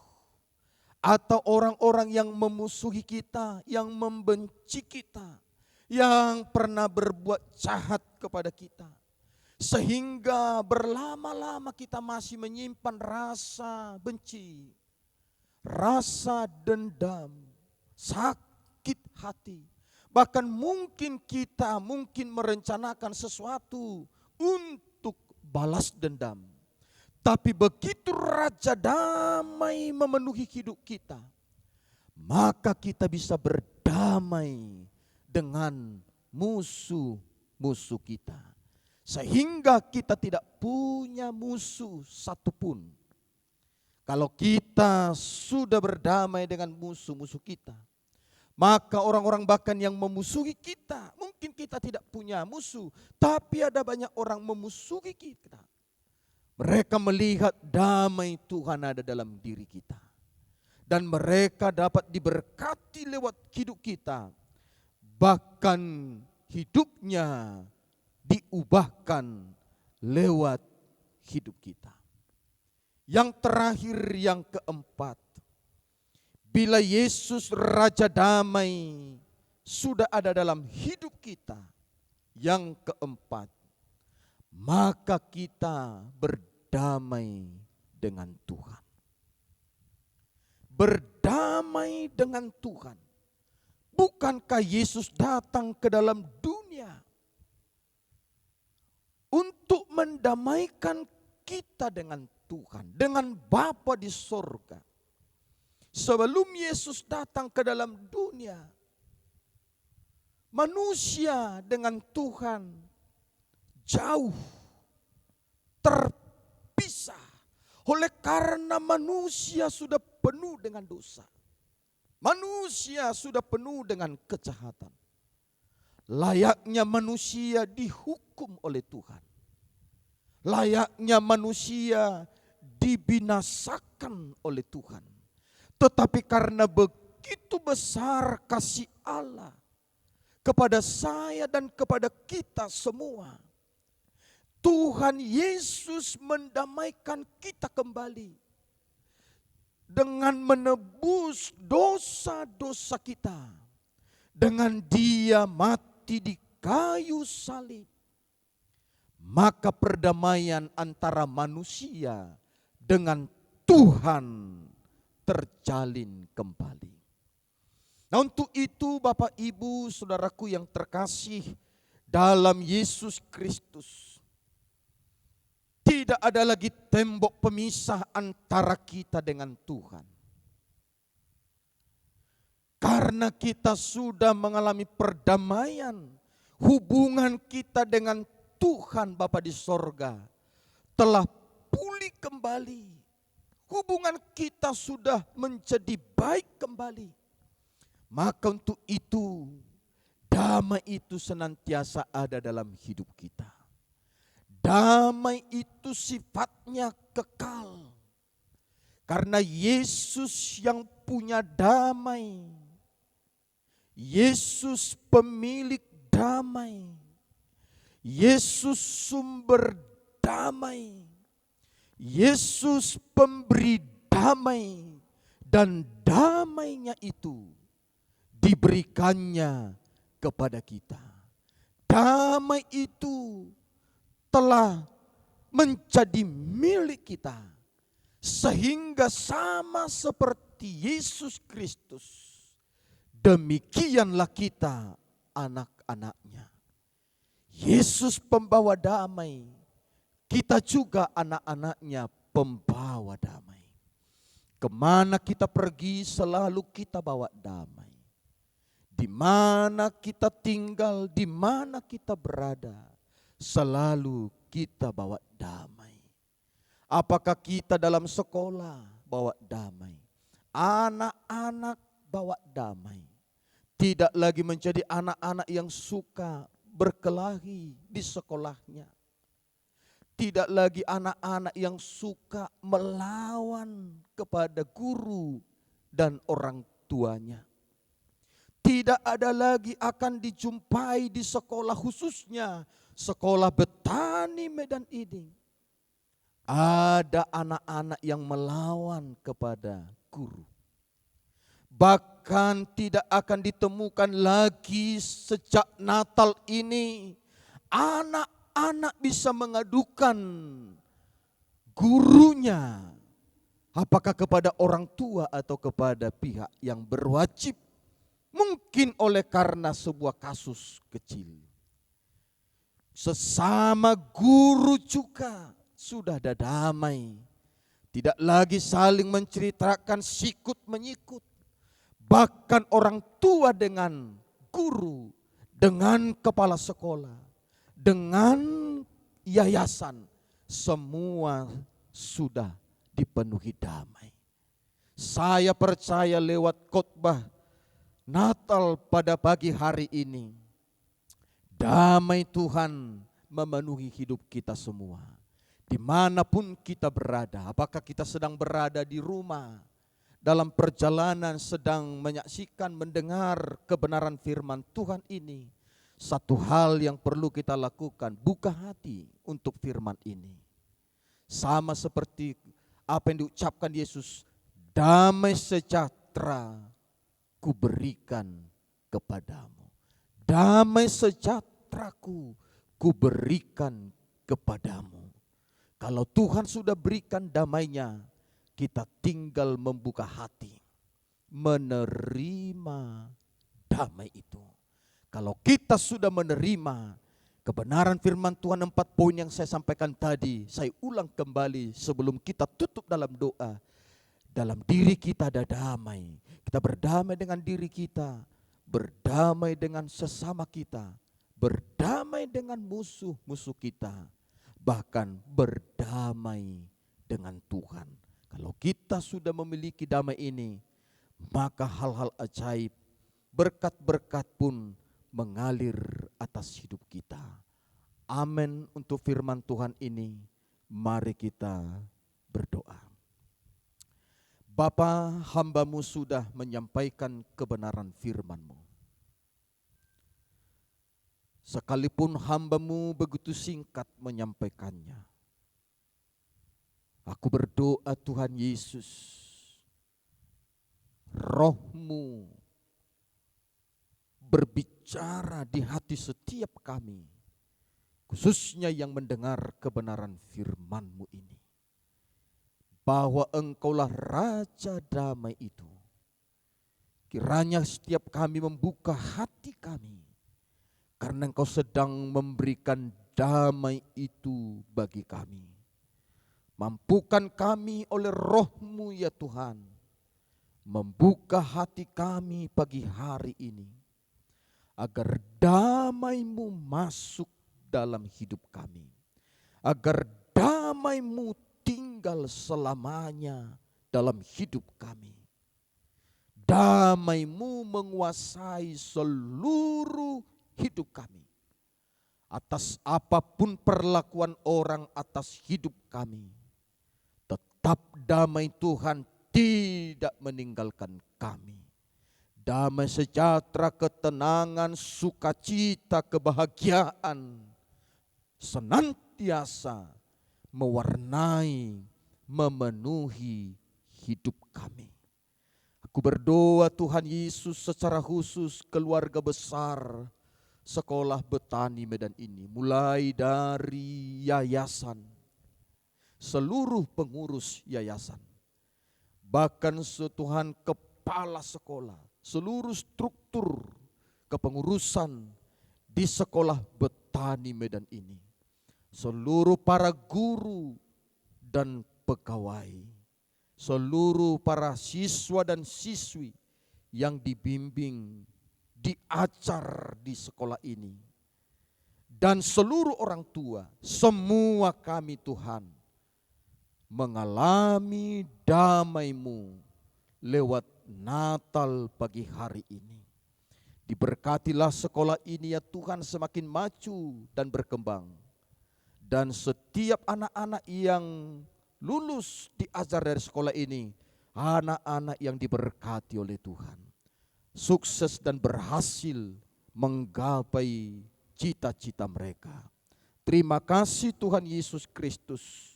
atau orang-orang yang memusuhi kita, yang membenci kita, yang pernah berbuat jahat kepada kita. Sehingga berlama-lama kita masih menyimpan rasa benci, rasa dendam, sakit hati. Bahkan mungkin kita merencanakan sesuatu untuk balas dendam. Tapi begitu Raja Damai memenuhi hidup kita, maka kita bisa berdamai dengan musuh-musuh kita. Sehingga kita tidak punya musuh satupun. Kalau kita sudah berdamai dengan musuh-musuh kita, maka orang-orang bahkan yang memusuhi kita, mungkin kita tidak punya musuh, tapi ada banyak orang memusuhi kita. Mereka melihat damai Tuhan ada dalam diri kita. Dan mereka dapat diberkati lewat hidup kita. Bahkan hidupnya diubahkan lewat hidup kita. Yang terakhir, yang keempat, bila Yesus Raja Damai sudah ada dalam hidup kita, yang keempat, maka kita berdamai dengan Tuhan. Berdamai dengan Tuhan. Bukankah Yesus datang ke dalam dunia untuk mendamaikan kita dengan Tuhan, dengan Bapa di sorga? Sebelum Yesus datang ke dalam dunia, manusia dengan Tuhan jauh terpisah. Oleh karena manusia sudah penuh dengan dosa. Manusia sudah penuh dengan kejahatan. Layaknya manusia dihukum oleh Tuhan. Layaknya manusia dibinasakan oleh Tuhan. Tetapi karena begitu besar kasih Allah kepada saya dan kepada kita semua, Tuhan Yesus mendamaikan kita kembali dengan menebus dosa-dosa kita. Dengan Dia mati di kayu salib, maka perdamaian antara manusia dengan Tuhan terjalin kembali. Nah, untuk itu Bapak Ibu Saudaraku yang terkasih dalam Yesus Kristus, tidak ada lagi tembok pemisah antara kita dengan Tuhan. Karena kita sudah mengalami perdamaian, hubungan kita dengan Tuhan Bapa di sorga telah pulih kembali. Hubungan kita sudah menjadi baik kembali. Maka untuk itu, damai itu senantiasa ada dalam hidup kita. Damai itu sifatnya kekal. Karena Yesus yang punya damai. Yesus pemilik damai. Yesus sumber damai. Yesus pemberi damai. Dan damainya itu diberikannya kepada kita. Damai itu telah menjadi milik kita. Sehingga sama seperti Yesus Kristus, demikianlah kita anak-anaknya. Yesus pembawa damai, kita juga anak-anaknya pembawa damai. Kemana kita pergi selalu kita bawa damai. Di mana kita tinggal, di mana kita berada, selalu kita bawa damai. Apakah kita dalam sekolah bawa damai, anak-anak bawa damai. Tidak lagi menjadi anak-anak yang suka berkelahi di sekolahnya. Tidak lagi anak-anak yang suka melawan kepada guru dan orang tuanya. Tidak ada lagi akan dijumpai di sekolah, khususnya sekolah Betani Medan ini. Ada anak-anak yang melawan kepada guru. Bahkan tidak akan ditemukan lagi sejak Natal ini anak-anak bisa mengadukan gurunya, apakah kepada orang tua atau kepada pihak yang berwajib. Mungkin oleh karena sebuah kasus kecil. Sesama guru juga sudah ada damai. Tidak lagi saling menceritakan sikut menyikut. bahkan orang tua dengan guru, dengan kepala sekolah, dengan yayasan, semua sudah dipenuhi damai. Saya percaya lewat khotbah Natal pada pagi hari ini, damai Tuhan memenuhi hidup kita semua. Dimanapun kita berada, apakah kita sedang berada di rumah, dalam perjalanan sedang menyaksikan, mendengar kebenaran firman Tuhan ini, satu hal yang perlu kita lakukan, buka hati untuk firman ini. Sama seperti apa yang diucapkan Yesus, damai sejahtera kuberikan kepadamu. Damai sejahteraku kuberikan kepadamu. Kalau Tuhan sudah berikan damainya, kita tinggal membuka hati, menerima damai itu. Kalau kita sudah menerima kebenaran firman Tuhan, 4 poin yang saya sampaikan tadi, saya ulang kembali sebelum kita tutup dalam doa. Dalam diri kita ada damai. Kita berdamai dengan diri kita, berdamai dengan sesama kita, berdamai dengan musuh-musuh kita, bahkan berdamai dengan Tuhan. Kalau kita sudah memiliki damai ini, maka hal-hal ajaib, berkat-berkat pun mengalir atas hidup kita. Amin untuk firman Tuhan ini. Mari kita berdoa. Bapa, hamba-Mu sudah menyampaikan kebenaran firman-Mu. Sekalipun hamba-Mu begitu singkat menyampaikannya, aku berdoa Tuhan Yesus, Roh-Mu berbicara di hati setiap kami, khususnya yang mendengar kebenaran firman-Mu ini, bahwa Engkaulah Raja damai itu. Kiranya setiap kami membuka hati kami, karena Engkau sedang memberikan damai itu bagi kami. Mampukan kami oleh Roh-Mu ya Tuhan, membuka hati kami pagi hari ini, agar damai-Mu masuk dalam hidup kami, agar damai-Mu tinggal selamanya dalam hidup kami. Damai-Mu menguasai seluruh hidup kami. Atas apapun perlakuan orang atas hidup kami, tetap damai Tuhan tidak meninggalkan kami. Damai sejahtera, ketenangan, sukacita, kebahagiaan senantiasa mewarnai, memenuhi hidup kami. Aku berdoa Tuhan Yesus secara khusus keluarga besar Sekolah Betani Medan ini, mulai dari yayasan, seluruh pengurus yayasan, bahkan Tuhan kepala sekolah, seluruh struktur kepengurusan di Sekolah Betani Medan ini, seluruh para guru dan pegawai, seluruh para siswa dan siswi yang dibimbing, diajar di sekolah ini, dan seluruh orang tua, semua kami Tuhan mengalami damai-Mu lewat Natal pagi hari ini. Diberkatilah sekolah ini ya Tuhan, semakin maju dan berkembang, dan setiap anak-anak yang lulus diajar dari sekolah ini, anak-anak yang diberkati oleh Tuhan, sukses dan berhasil menggapai cita-cita mereka. Terima kasih Tuhan Yesus Kristus.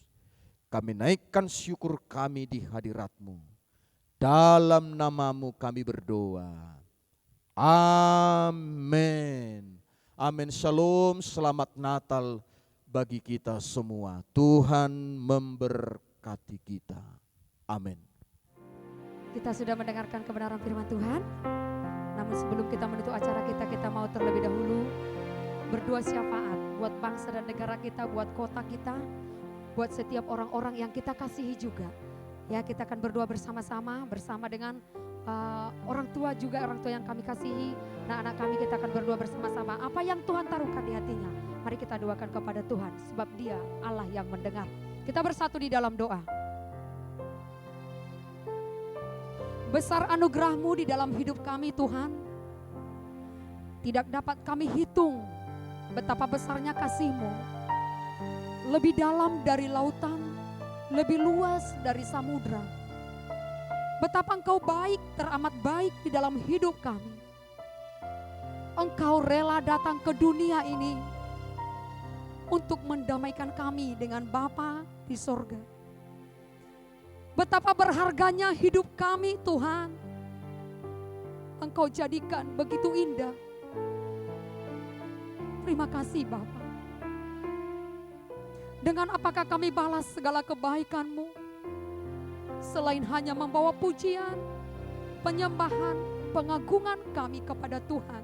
Kami naikkan syukur kami di hadirat-Mu. Dalam nama-Mu kami berdoa. Amin. Amin. Shalom, selamat Natal bagi kita semua. Tuhan memberkati kita. Amin. Kita sudah mendengarkan kebenaran firman Tuhan. Namun sebelum kita menutup acara kita, kita mau terlebih dahulu berdoa syafaat buat bangsa dan negara kita, buat kota kita, buat setiap orang-orang yang kita kasihi juga. Ya, kita akan berdoa bersama-sama bersama dengan orang tua juga, orang tua yang kami kasihi, anak-anak kami, kita akan berdoa bersama-sama. Apa yang Tuhan taruhkan di hatinya, mari kita doakan kepada Tuhan, sebab Dia Allah yang mendengar. Kita bersatu di dalam doa. Besar anugerah-Mu di dalam hidup kami Tuhan, tidak dapat kami hitung betapa besarnya kasih-Mu. Lebih dalam dari lautan, lebih luas dari samudra. Betapa Engkau baik, teramat baik di dalam hidup kami. Engkau rela datang ke dunia ini untuk mendamaikan kami dengan Bapa di sorga. Betapa berharganya hidup kami Tuhan. Engkau jadikan begitu indah. Terima kasih Bapa. Dengan apakah kami balas segala kebaikan-Mu? Selain hanya membawa pujian, penyembahan, pengagungan kami kepada Tuhan.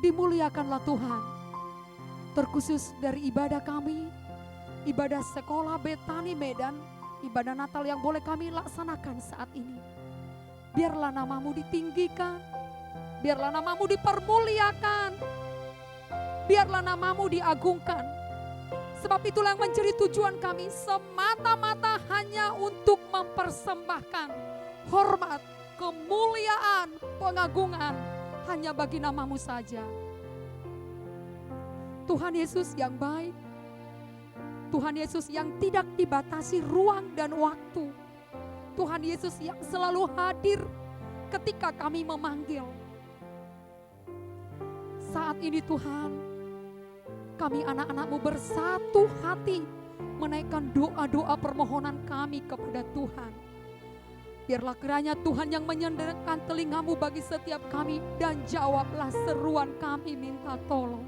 Dimuliakanlah Tuhan. Terkhusus dari ibadah kami, ibadah sekolah Betani Medan, ibadah Natal yang boleh kami laksanakan saat ini. Biarlah nama-Mu ditinggikan, biarlah nama-Mu dipermuliakan, biarlah nama-Mu diagungkan. Sebab itulah yang menjadi tujuan kami, semata-mata hanya untuk mempersembahkan hormat, kemuliaan, pengagungan hanya bagi nama-Mu saja. Tuhan Yesus yang baik, Tuhan Yesus yang tidak dibatasi ruang dan waktu, Tuhan Yesus yang selalu hadir ketika kami memanggil. Saat ini Tuhan, kami anak-anak-Mu bersatu hati menaikkan doa-doa permohonan kami kepada Tuhan. Biarlah kiranya Tuhan yang menyenderkan telinga-Mu bagi setiap kami dan jawablah seruan kami minta tolong.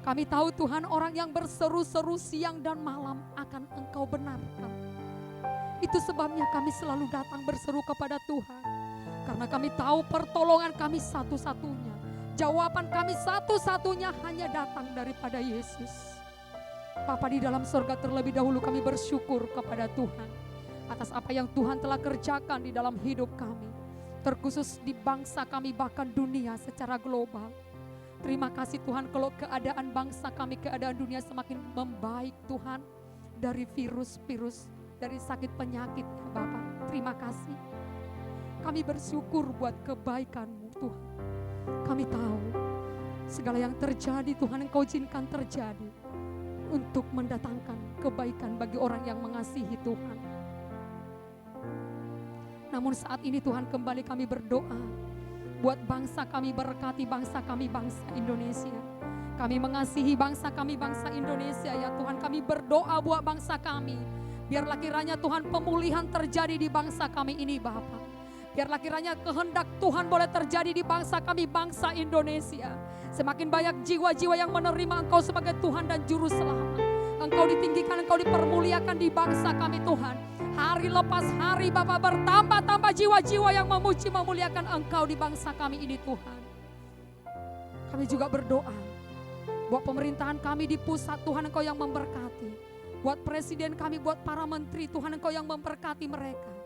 Kami tahu Tuhan, orang yang berseru-seru siang dan malam akan Engkau benarkan. Itu sebabnya kami selalu datang berseru kepada Tuhan. Karena kami tahu pertolongan kami satu-satunya. Jawaban kami satu-satunya hanya datang daripada Yesus. Bapa di dalam surga, terlebih dahulu kami bersyukur kepada Tuhan atas apa yang Tuhan telah kerjakan di dalam hidup kami. Terkhusus di bangsa kami, bahkan dunia secara global. Terima kasih Tuhan kalau keadaan bangsa kami, keadaan dunia semakin membaik Tuhan. Dari virus-virus, dari sakit penyakit ya Bapa. Terima kasih. Kami bersyukur buat kebaikan-Mu Tuhan. Kami tahu segala yang terjadi Tuhan Engkau izinkan terjadi untuk mendatangkan kebaikan bagi orang yang mengasihi Tuhan. Namun saat ini Tuhan, kembali kami berdoa buat bangsa kami, berkati bangsa kami, bangsa Indonesia. Kami mengasihi bangsa kami, bangsa Indonesia ya Tuhan. Kami berdoa buat bangsa kami. Biarlah kiranya Tuhan pemulihan terjadi di bangsa kami ini Bapa. Biarlah kiranya kehendak Tuhan boleh terjadi di bangsa kami, bangsa Indonesia. Semakin banyak jiwa-jiwa yang menerima Engkau sebagai Tuhan dan Juru Selamat. Engkau ditinggikan, Engkau dipermuliakan di bangsa kami Tuhan. Hari lepas hari Bapa, bertambah-tambah jiwa-jiwa yang memuji memuliakan Engkau di bangsa kami ini Tuhan. Kami juga berdoa buat pemerintahan kami di pusat Tuhan, Engkau yang memberkati. Buat presiden kami, buat para menteri Tuhan, Engkau yang memberkati mereka.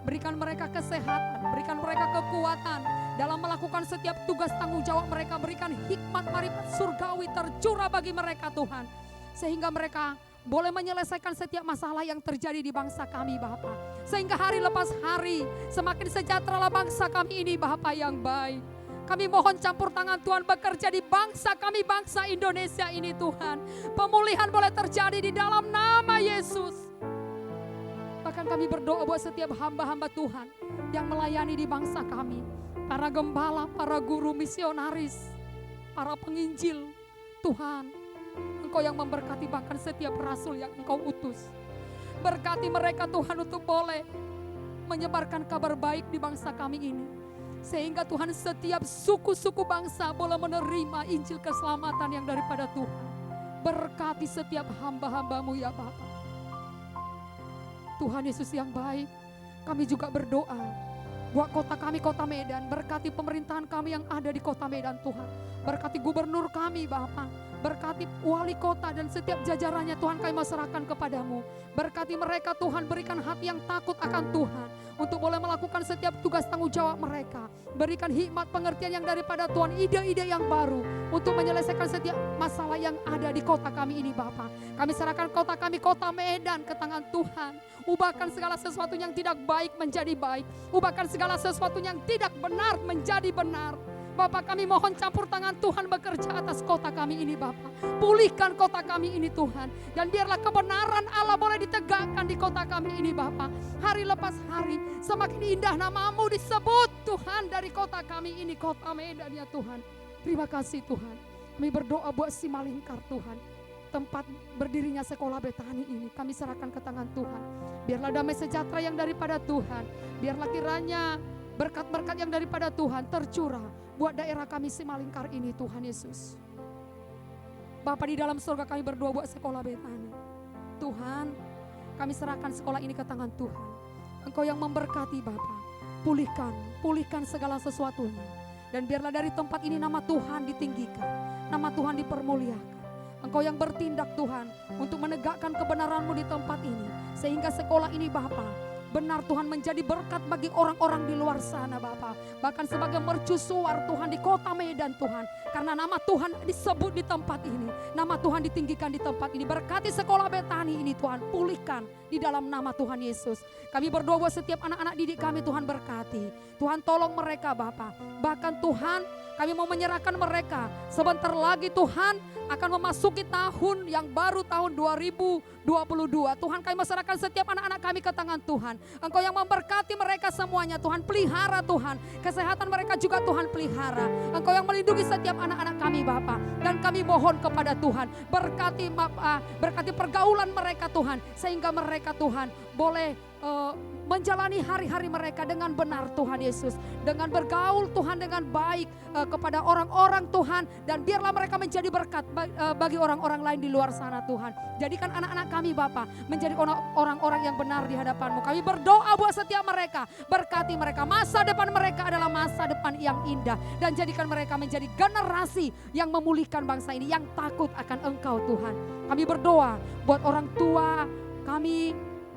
Berikan mereka kesehatan, berikan mereka kekuatan dalam melakukan setiap tugas tanggung jawab mereka. Berikan hikmat marifat surgawi tercurah bagi mereka Tuhan. Sehingga mereka boleh menyelesaikan setiap masalah yang terjadi di bangsa kami Bapa. Sehingga hari lepas hari semakin sejahteralah bangsa kami ini Bapa yang baik. Kami mohon campur tangan Tuhan bekerja di bangsa kami, bangsa Indonesia ini Tuhan. Pemulihan boleh terjadi di dalam nama Yesus. Bahkan kami berdoa buat setiap hamba-hamba Tuhan yang melayani di bangsa kami. Para gembala, para guru misionaris, para penginjil. Tuhan, Engkau yang memberkati bahkan setiap rasul yang Engkau utus. Berkati mereka Tuhan untuk boleh menyebarkan kabar baik di bangsa kami ini. Sehingga Tuhan setiap suku-suku bangsa boleh menerima Injil keselamatan yang daripada Tuhan. Berkati setiap hamba-hamba-Mu ya Bapa. Tuhan Yesus yang baik, kami juga berdoa buat kota kami, kota Medan. Berkati pemerintahan kami yang ada di kota Medan Tuhan. Berkati gubernur kami Bapa. Berkati wali kota dan setiap jajarannya Tuhan, kami serahkan kepadamu. Berkati mereka Tuhan, berikan hati yang takut akan Tuhan untuk boleh melakukan setiap tugas tanggung jawab mereka. Berikan hikmat pengertian yang daripada Tuhan, ide-ide yang baru untuk menyelesaikan setiap masalah yang ada di kota kami ini Bapa. Kami serahkan kota kami, kota Medan, ke tangan Tuhan. Ubahkan segala sesuatu yang tidak baik menjadi baik. Ubahkan segala sesuatu yang tidak benar menjadi benar. Bapak, kami mohon campur tangan Tuhan bekerja atas kota kami ini Bapak. Pulihkan kota kami ini Tuhan. Dan biarlah kebenaran Allah boleh ditegakkan di kota kami ini Bapak. Hari lepas hari semakin indah nama-Mu disebut Tuhan dari kota kami ini, kota Medan ya Tuhan. Terima kasih Tuhan. Kami berdoa buat Simalingkar Tuhan. Tempat berdirinya sekolah Betani ini kami serahkan ke tangan Tuhan. Biarlah damai sejahtera yang daripada Tuhan. Biarlah kiranya berkat-berkat yang daripada Tuhan tercurah buat daerah kami Simalingkar ini Tuhan Yesus. Bapa di dalam surga, kami berdoa buat sekolah Betani. Tuhan, kami serahkan sekolah ini ke tangan Tuhan. Engkau yang memberkati Bapa. Pulihkan segala sesuatunya. Dan biarlah dari tempat ini nama Tuhan ditinggikan, nama Tuhan dipermuliakan. Engkau yang bertindak Tuhan untuk menegakkan kebenaran-Mu di tempat ini. Sehingga sekolah ini Bapa, benar Tuhan menjadi berkat bagi orang-orang di luar sana Bapa. Bahkan sebagai mercusuar Tuhan di kota Medan Tuhan. Karena nama Tuhan disebut di tempat ini. Nama Tuhan ditinggikan di tempat ini. Berkati sekolah Betani ini Tuhan. Pulihkan di dalam nama Tuhan Yesus. Kami berdoa buat setiap anak-anak didik kami Tuhan berkati. Tuhan tolong mereka Bapa. Bahkan Tuhan, kami mau menyerahkan mereka. Sebentar lagi Tuhan akan memasuki tahun yang baru, tahun 2022. Tuhan, kami menyerahkan setiap anak-anak kami ke tangan Tuhan. Engkau yang memberkati mereka semuanya Tuhan. Pelihara Tuhan. Kesehatan mereka juga Tuhan pelihara. Engkau yang melindungi setiap anak-anak kami Bapa. Dan kami mohon kepada Tuhan. Berkati pergaulan mereka Tuhan. Sehingga mereka Tuhan boleh menjalani hari-hari mereka dengan benar Tuhan Yesus. Dengan bergaul Tuhan dengan baik kepada orang-orang Tuhan. Dan biarlah mereka menjadi berkat bagi orang-orang lain di luar sana Tuhan. Jadikan anak-anak kami Bapa menjadi orang-orang yang benar di hadapan-Mu. Kami berdoa buat setiap mereka. Berkati mereka. Masa depan mereka adalah masa depan yang indah. Dan jadikan mereka menjadi generasi yang memulihkan bangsa ini. Yang takut akan Engkau Tuhan. Kami berdoa buat orang tua kami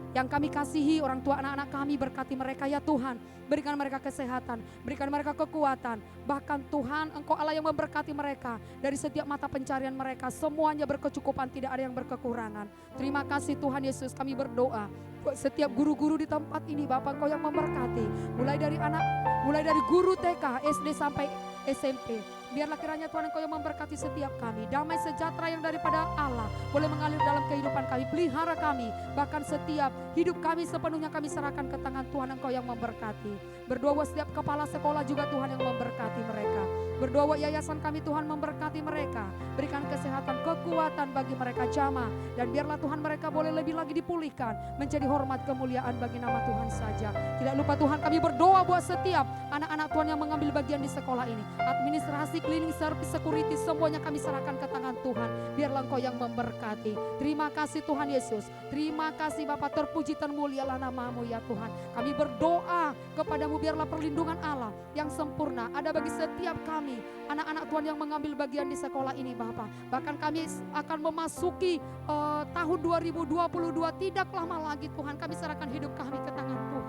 yang kami kasihi, orang tua anak-anak kami, berkati mereka ya Tuhan. Berikan mereka kesehatan, berikan mereka kekuatan. Bahkan Tuhan, Engkau Allah yang memberkati mereka. Dari setiap mata pencarian mereka, semuanya berkecukupan, tidak ada yang berkekurangan. Terima kasih Tuhan Yesus, kami berdoa buat setiap guru-guru di tempat ini Bapak, Engkau yang memberkati. Mulai dari guru TK, SD sampai SMP. Biarlah kiranya Tuhan Engkau yang memberkati setiap kami. Damai sejahtera yang daripada Allah boleh mengalir dalam kehidupan kami. Pelihara kami. Bahkan setiap hidup kami sepenuhnya kami serahkan ke tangan Tuhan Engkau yang memberkati. Berdoa buat setiap kepala sekolah juga Tuhan yang memberkati mereka. Berdoa buat yayasan kami Tuhan memberkati mereka. Berikan kesehatan, kekuatan bagi mereka jamaah. Dan biarlah Tuhan mereka boleh lebih lagi dipulihkan. Menjadi hormat kemuliaan bagi nama Tuhan saja. Tidak lupa Tuhan kami berdoa buat setiap anak-anak Tuhan yang mengambil bagian di sekolah ini. Administrasi, cleaning service, security, semuanya kami serahkan ke tangan Tuhan. Biarlah Engkau yang memberkati. Terima kasih Tuhan Yesus. Terima kasih Bapa, terpuji termulialah nama-Mu ya Tuhan. Kami berdoa kepadamu biarlah perlindungan Allah yang sempurna ada bagi setiap kami. Anak-anak Tuhan yang mengambil bagian di sekolah ini Bapa. Bahkan kami akan memasuki tahun 2022 tidak lama lagi Tuhan. Kami serahkan hidup kami ke tangan Tuhan.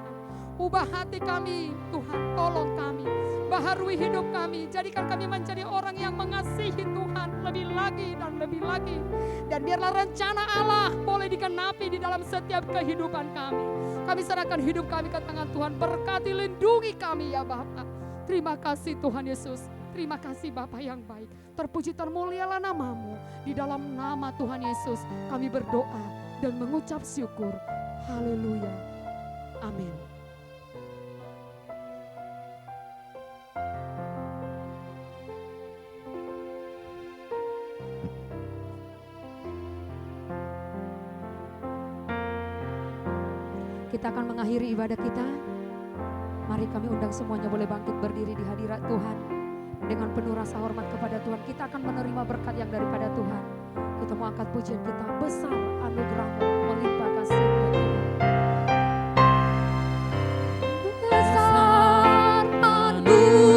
Ubah hati kami Tuhan, tolong kami. Baharui hidup kami, jadikan kami menjadi orang yang mengasihi Tuhan lebih lagi dan lebih lagi. Dan biarlah rencana Allah boleh digenapi di dalam setiap kehidupan kami. Kami serahkan hidup kami ke tangan Tuhan. Berkati, lindungi kami ya Bapa. Terima kasih Tuhan Yesus. Terima kasih Bapa yang baik. Terpuji termulialah nama-Mu. Di dalam nama Tuhan Yesus kami berdoa dan mengucap syukur. Haleluya. Amin. Kita akan mengakhiri ibadah kita. Mari kami undang semuanya boleh bangkit berdiri di hadirat Tuhan. Dengan penuh rasa hormat kepada Tuhan, kita akan menerima berkat yang daripada Tuhan. Kita mau angkat pujian kita. Besar anugerah-Mu, melimpah kasih-Mu ya Tuhan. Besar anugerah-Mu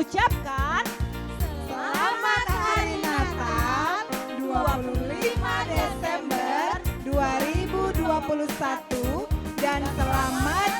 mengucapkan Selamat Hari Natal 25 Desember 2021 dan selamat